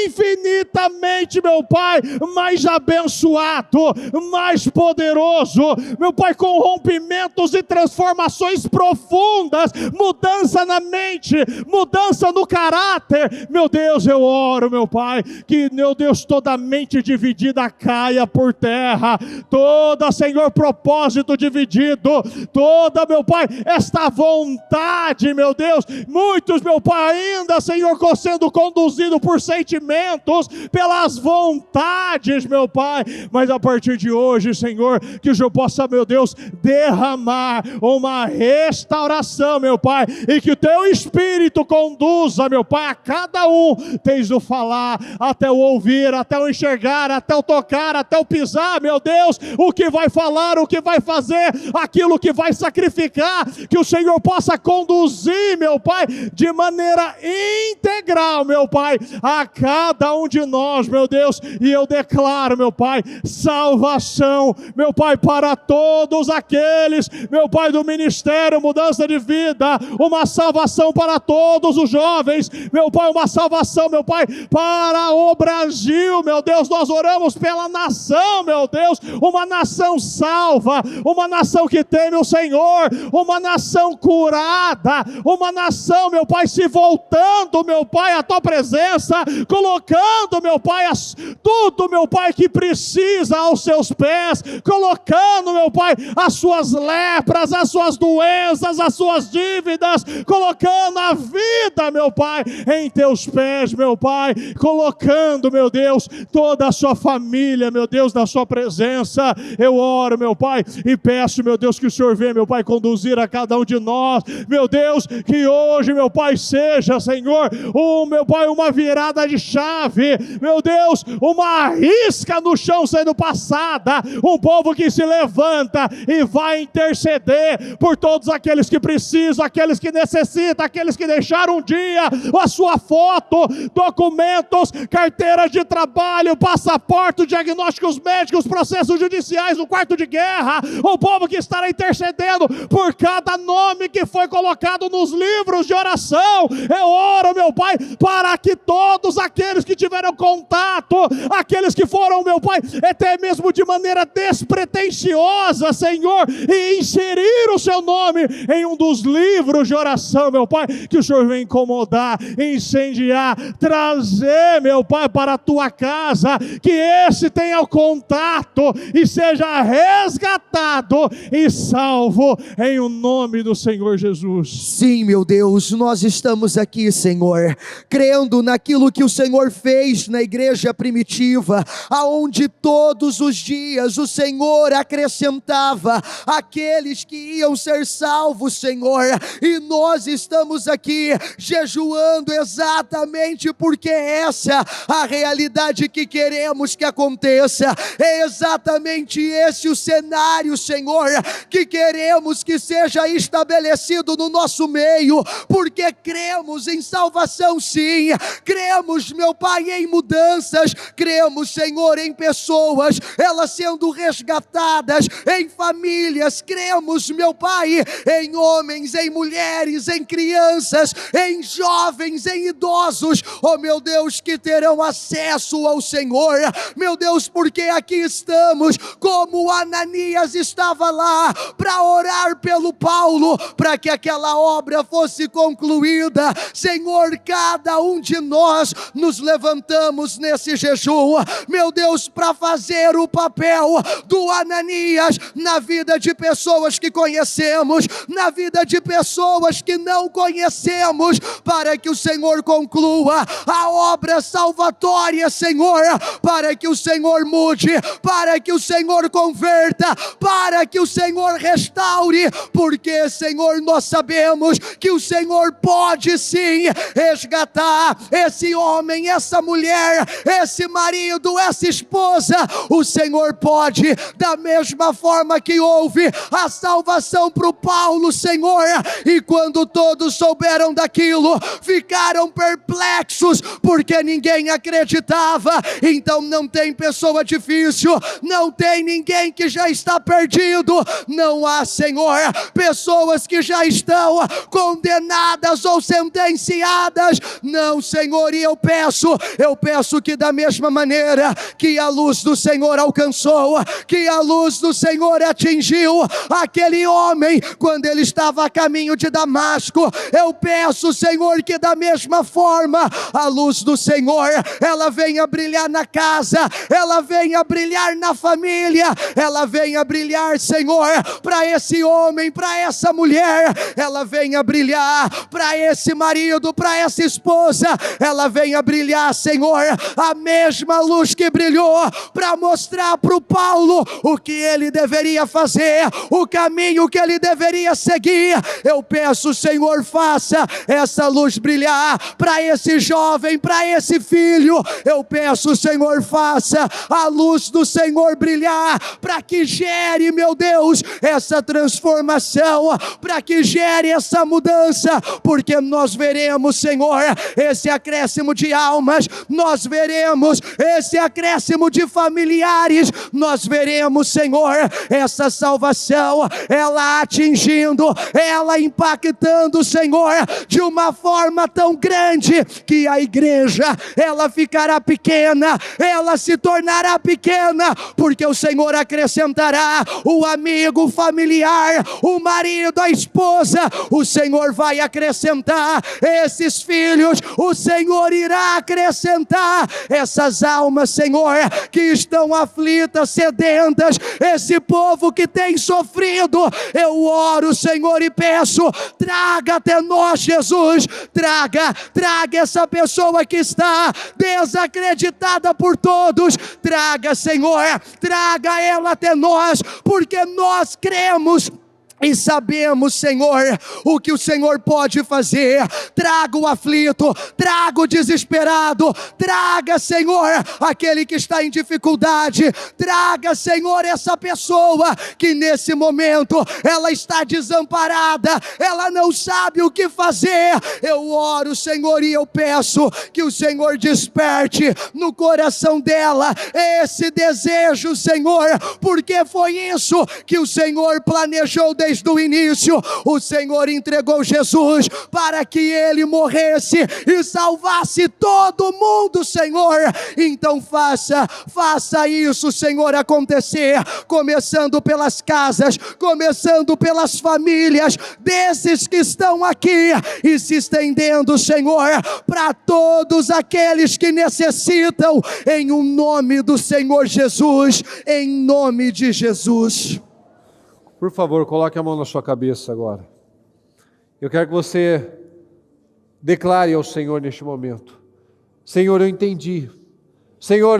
infinitamente, meu Pai, mais abençoado, mais poderoso, meu Pai, com rompimentos e transformações profundas, mudança na mente, mudança no caráter. Meu Deus, eu oro, meu Pai, que, meu Deus, toda mente dividida caia por terra, toda, Senhor, propósito dividido, toda, meu Pai, esta vontade, meu Deus, muitos, meu Pai, ainda, Senhor, sendo conduzido por sentimentos, pelas vontades, meu Pai, mas a partir de hoje, Senhor, que o Senhor possa, meu Deus, derramar uma restauração, meu Pai, e que o teu Espírito conduza, meu Pai, a cada um, desde o falar, até o ouvir, até o enxergar, até o tocar, até o pisar, meu Deus, o que vai falar, o que vai fazer, aquilo que vai sacrificar, que o Senhor possa conduzir, meu Pai, de maneira integral, meu Pai, a cada um de nós, meu Deus, e eu declaro, meu Pai, salvação, meu Pai, para todos aqueles, meu Pai, do Ministério Mudança de Vida, uma salvação para todos os jovens, meu Pai, uma salvação, meu Pai, para o Brasil, meu Deus, nós oramos pela nação, meu Deus, uma nação salva, uma nação que teme o Senhor, uma nação curada, uma nação, meu Pai, se voltando, meu Pai, à tua presença, colocando, meu Pai, tudo, meu Pai, que precisa aos seus pés, colocando, meu Pai, as suas lepras, as suas doenças, as suas dívidas, colocando a vida, meu Pai, em teus pés, meu Pai, colocando, meu Deus, toda a sua família, meu Deus, na sua presença. Eu oro, meu Pai, e peço, meu Deus, que o Senhor venha, meu Pai, conduzir a cada um de nós, meu Deus, que hoje, meu Pai, seja, Senhor, meu Pai, uma virada de chave, meu Deus, uma risca no chão sendo passada, um povo que se levanta, e vai interceder por todos aqueles que precisam, aqueles que necessitam, aqueles que deixaram um dia a sua foto, documentos, carteiras de trabalho, passaporte, diagnósticos médicos, processos judiciais no quarto de guerra. O povo que estará intercedendo por cada nome que foi colocado nos livros de oração. Eu oro, meu Pai, para que todos aqueles que tiveram contato, aqueles que foram, meu Pai, até mesmo de maneira despretensiosa, Senhor, e inserir o seu nome em um dos livros de oração, meu Pai, que o Senhor venha incomodar, incendiar, trazer, meu Pai, para a tua casa, que esse tenha o contato e seja resgatado e salvo em o nome do Senhor Jesus. Sim, meu Deus, nós estamos aqui, Senhor, crendo naquilo que o Senhor fez na igreja primitiva, aonde todos os dias o Senhor acrescentava aqueles que iam ser salvos, Senhor, e nós estamos aqui jejuando exatamente porque essa a realidade que queremos que aconteça, é exatamente esse o cenário, Senhor, que queremos que seja estabelecido no nosso meio, porque cremos em salvação, sim, cremos, meu Pai, em mudanças, cremos, Senhor, em pessoas, elas sendo resgatadas, em famílias, cremos, meu Pai, em homens, em mulheres, em crianças, em jovens, em idosos, oh meu Deus, que terão acesso ao Senhor, meu Deus, porque aqui estamos, como Ananias estava lá, para orar pelo Paulo, para que aquela obra fosse concluída. Senhor, cada um de nós nos levantamos nesse jejum, meu Deus, para fazer o papel do Ananias na vida de pessoas que conhecemos, na vida de pessoas que não conhecemos, para que o Senhor conclua a obra salvatória, Senhor, para que o Senhor mude, para que o Senhor converta, para que o Senhor restaure, porque, Senhor, nós sabemos que o Senhor pode sim resgatar esse homem, essa mulher, esse marido, essa esposa. O Senhor pode, da mesma forma que houve a salvação para o Paulo, Senhor, e quando todos souberam daquilo, ficaram perplexos, porque ninguém acreditava. Então não tem pessoa difícil, não tem ninguém que já está perdido, não há, Senhor, pessoas que já estão condenadas ou sentenciadas, não, Senhor, e eu peço que da mesma maneira que a luz do Senhor alcançou, que a luz do Senhor atingiu aquele homem quando ele estava a caminho de Damasco, eu peço, Senhor, que da mesma forma a luz do Senhor, ela venha brilhar na casa, ela venha brilhar na família, ela venha brilhar, Senhor, para esse homem, para essa mulher, ela venha brilhar para esse marido, para essa esposa, ela venha brilhar, Senhor, a mesma luz que brilhou para mostrar para o Paulo o que ele deveria fazer, o caminho que ele deveria seguir. Eu peço, Senhor, faça essa luz brilhar para esse jovem, para esse filho. Eu peço, Senhor, faça a luz do Senhor brilhar para que gere, meu Deus, essa transformação, para que gere essa mudança, porque nós veremos, Senhor, esse acréscimo de almas, nós veremos esse acréscimo de familiares, nós veremos, Senhor, essa salvação, ela atingindo, ela impactando, Senhor, de uma forma tão grande, que a igreja, ela ficará pequena, ela se tornará pequena, porque o Senhor acrescentará o amigo, o familiar, o marido, a esposa, o Senhor vai acrescentar esses filhos, o Senhor irá acrescentar essas almas, Senhor, que estão aflitas, sedentas, esse povo que tem sofrido. Eu oro, Senhor, e peço, traga até nós, Jesus, traga essa pessoa que está desacreditada por todos, traga, Senhor, traga ela até nós, porque nós cremos e sabemos, Senhor, o que o Senhor pode fazer. Traga o aflito, traga o desesperado, traga, Senhor, aquele que está em dificuldade, traga, Senhor, essa pessoa que nesse momento ela está desamparada, ela não sabe o que fazer. Eu oro, Senhor, e eu peço que o Senhor desperte no coração dela esse desejo, Senhor, porque foi isso que o Senhor planejou desde o início. O Senhor entregou Jesus para que Ele morresse e salvasse todo mundo, Senhor. Então faça isso, Senhor, acontecer, começando pelas casas, começando pelas famílias desses que estão aqui e se estendendo, Senhor, para todos aqueles que necessitam, em o nome do Senhor Jesus, em nome de Jesus. Por favor, coloque a mão na sua cabeça agora. Eu quero que você declare ao Senhor neste momento: Senhor, eu entendi. Senhor,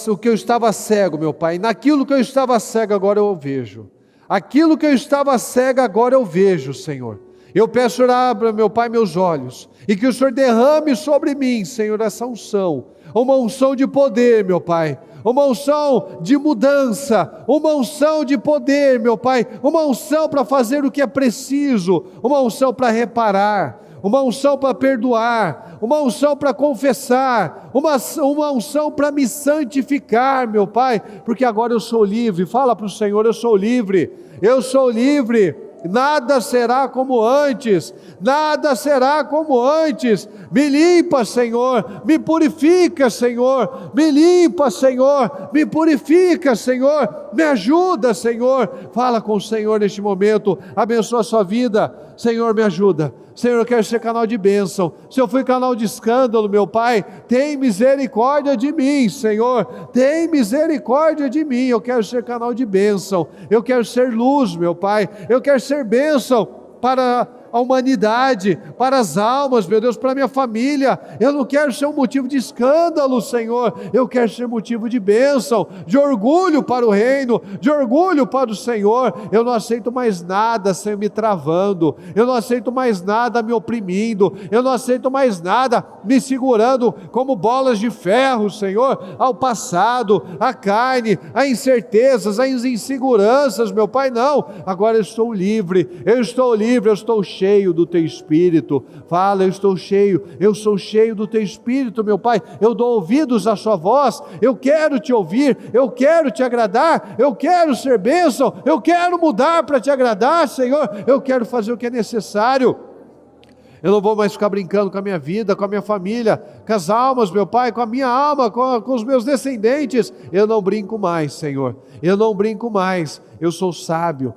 o que eu estava cego, meu Pai, naquilo que eu estava cego agora eu vejo. Aquilo que eu estava cego agora eu vejo, Senhor. Eu peço, abra, meu Pai, meus olhos, e que o Senhor derrame sobre mim, Senhor, essa unção, uma unção de poder, meu Pai, uma unção de mudança, uma unção de poder, meu Pai, uma unção para fazer o que é preciso, uma unção para reparar, uma unção para perdoar, uma unção para confessar, uma unção para me santificar, meu Pai, porque agora eu sou livre. Fala para o Senhor: eu sou livre, eu sou livre. Nada será como antes, nada será como antes. Me limpa, Senhor, me purifica, Senhor, me limpa, Senhor, me purifica, Senhor, me ajuda, Senhor. Fala com o Senhor neste momento, abençoa a sua vida. Senhor, me ajuda. Senhor, eu quero ser canal de bênção. Se eu fui canal de escândalo, meu Pai, tem misericórdia de mim, Senhor, tem misericórdia de mim. Eu quero ser canal de bênção, eu quero ser luz, meu Pai, eu quero ser bênção para a humanidade, para as almas, meu Deus, para a minha família. Eu não quero ser um motivo de escândalo, Senhor, eu quero ser motivo de bênção, de orgulho para o reino, de orgulho para o Senhor. Eu não aceito mais nada sem me travando, eu não aceito mais nada me oprimindo, eu não aceito mais nada me segurando como bolas de ferro, Senhor, ao passado, à carne, a incertezas, às inseguranças, meu Pai. Não, agora eu estou livre, eu estou cheio do Teu Espírito. Fala: eu sou cheio do Teu Espírito, meu Pai, eu dou ouvidos à Sua voz, eu quero Te ouvir, eu quero Te agradar, eu quero ser bênção, eu quero mudar para Te agradar, Senhor, eu quero fazer o que é necessário. Eu não vou mais ficar brincando com a minha vida, com a minha família, com as almas, meu Pai, com a minha alma, com os meus descendentes. Eu não brinco mais, Senhor, eu não brinco mais. Eu sou sábio,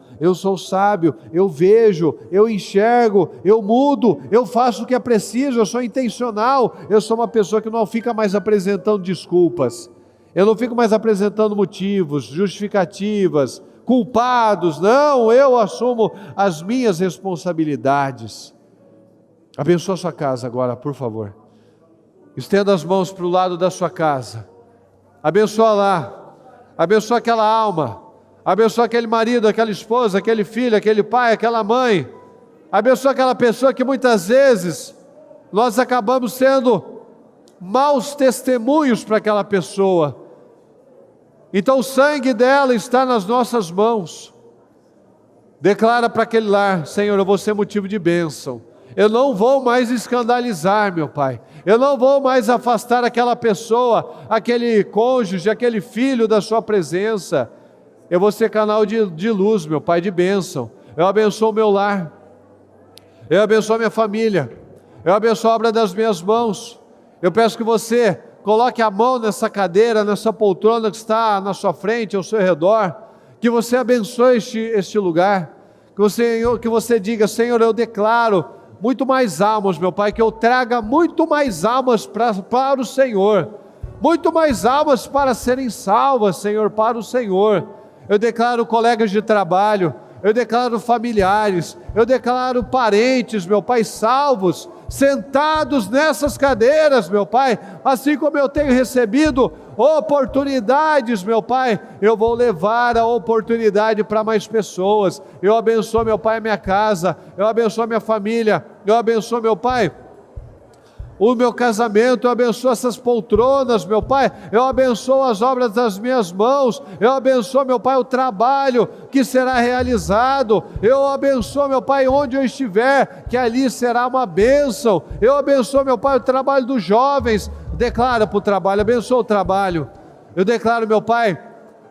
eu vejo, eu enxergo, eu mudo, eu faço o que é preciso, eu sou intencional. Eu sou uma pessoa que não fica mais apresentando desculpas, eu não fico mais apresentando motivos, justificativas, culpados. Não, eu assumo as minhas responsabilidades. Abençoa a sua casa agora, por favor. Estenda as mãos para o lado da sua casa. Abençoa lá. Abençoa aquela alma. Abençoa aquele marido, aquela esposa, aquele filho, aquele pai, aquela mãe. Abençoa aquela pessoa que muitas vezes nós acabamos sendo maus testemunhos para aquela pessoa. Então o sangue dela está nas nossas mãos. Declara para aquele lar: Senhor, eu vou ser motivo de bênção. Eu não vou mais escandalizar, meu Pai. Eu não vou mais afastar aquela pessoa, aquele cônjuge, aquele filho da sua presença. Eu vou ser canal de luz, meu Pai, de bênção. Eu abençoo o meu lar. Eu abençoo a minha família. Eu abençoo a obra das minhas mãos. Eu peço que você coloque a mão nessa cadeira, nessa poltrona que está na sua frente, ao seu redor. Que você abençoe este lugar. Que você diga: Senhor, eu declaro muito mais almas, meu Pai, que eu traga muito mais almas para o Senhor, muito mais almas para serem salvas, Senhor, para o Senhor. Eu declaro colegas de trabalho, eu declaro familiares, eu declaro parentes, meu Pai, salvos, sentados nessas cadeiras, meu Pai, assim como eu tenho recebido oportunidades, meu Pai, eu vou levar a oportunidade para mais pessoas. Eu abençoo, meu Pai, a minha casa, eu abençoo a minha família, eu abençoo, meu Pai, o meu casamento, eu abençoo essas poltronas, meu Pai, eu abençoo as obras das minhas mãos, eu abençoo, meu Pai, o trabalho que será realizado, eu abençoo, meu Pai, onde eu estiver, que ali será uma bênção, eu abençoo, meu Pai, o trabalho dos jovens, declaro para o trabalho, abençoo o trabalho, eu declaro, meu Pai,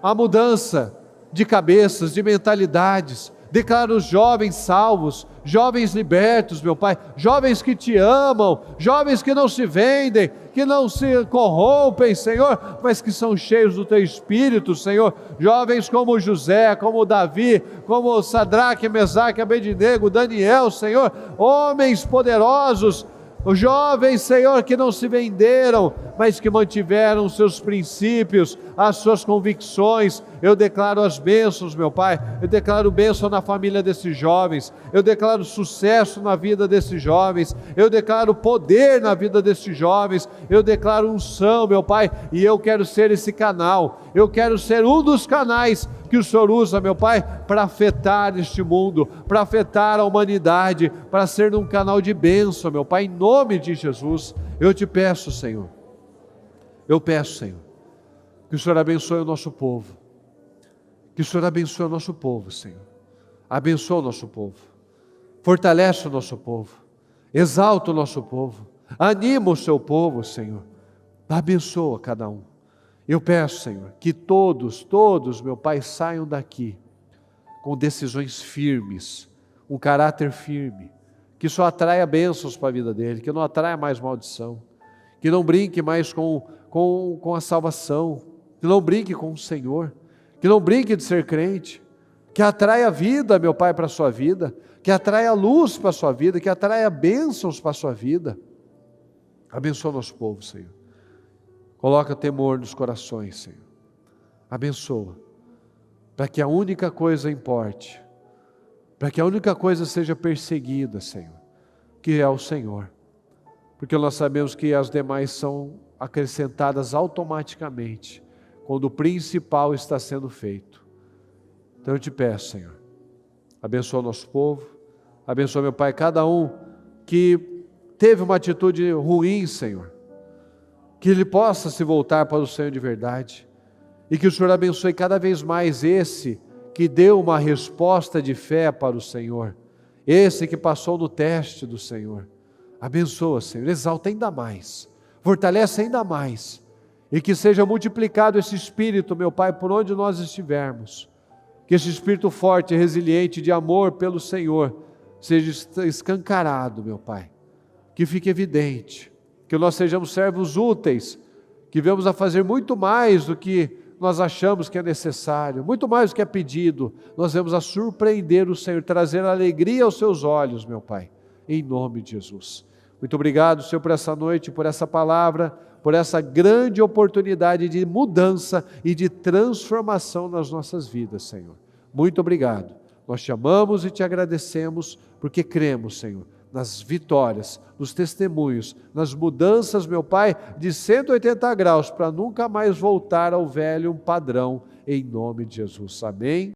a mudança de cabeças, de mentalidades, declaro os jovens salvos, jovens libertos, meu Pai, jovens que te amam, jovens que não se vendem, que não se corrompem, Senhor, mas que são cheios do Teu Espírito, Senhor, jovens como José, como Davi, como Sadraque, Mesaque, Abednego, Daniel, Senhor, homens poderosos, os jovens, Senhor, que não se venderam, mas que mantiveram os seus princípios, as suas convicções. Eu declaro as bênçãos, meu Pai, eu declaro bênção na família desses jovens, eu declaro sucesso na vida desses jovens, eu declaro poder na vida desses jovens, eu declaro unção, meu Pai, e eu quero ser esse canal, eu quero ser um dos canais que o Senhor usa, meu Pai, para afetar este mundo, para afetar a humanidade, para ser um canal de bênção, meu Pai, em nome de Jesus. Eu te peço, Senhor, eu peço, Senhor, que o Senhor abençoe o nosso povo, que o Senhor abençoe o nosso povo, Senhor, abençoa o nosso povo, fortalece o nosso povo, exalta o nosso povo, anima o seu povo, Senhor, abençoa cada um. Eu peço, Senhor, que todos, meu Pai, saiam daqui com decisões firmes, um caráter firme, que só atraia bênçãos para a vida dele, que não atraia mais maldição, que não brinque mais com a salvação, que não brinque com o Senhor, que não brinque de ser crente, que atraia vida, meu Pai, para a sua vida, que atraia luz para a sua vida, que atraia bênçãos para a sua vida. Abençoa o nosso povo, Senhor. Coloca temor nos corações, Senhor. Abençoa, para que a única coisa importe, para que a única coisa seja perseguida, Senhor, que é o Senhor. Porque nós sabemos que as demais são acrescentadas automaticamente, quando o principal está sendo feito. Então eu te peço, Senhor, abençoa o nosso povo, abençoa, meu Pai, cada um que teve uma atitude ruim, Senhor, que ele possa se voltar para o Senhor de verdade, e que o Senhor abençoe cada vez mais esse que deu uma resposta de fé para o Senhor, esse que passou no teste do Senhor. Abençoa, Senhor, exalta ainda mais, fortalece ainda mais, e que seja multiplicado esse Espírito, meu Pai, por onde nós estivermos, que esse Espírito forte e resiliente de amor pelo Senhor seja escancarado, meu Pai, que fique evidente, que nós sejamos servos úteis, que venhamos a fazer muito mais do que nós achamos que é necessário, muito mais do que é pedido, nós vamos a surpreender o Senhor, trazer alegria aos seus olhos, meu Pai, em nome de Jesus. Muito obrigado, Senhor, por essa noite, por essa palavra, por essa grande oportunidade de mudança e de transformação nas nossas vidas, Senhor. Muito obrigado. Nós te amamos e te agradecemos, porque cremos, Senhor, nas vitórias, nos testemunhos, nas mudanças, meu Pai, de 180 graus, para nunca mais voltar ao velho padrão, em nome de Jesus. Amém.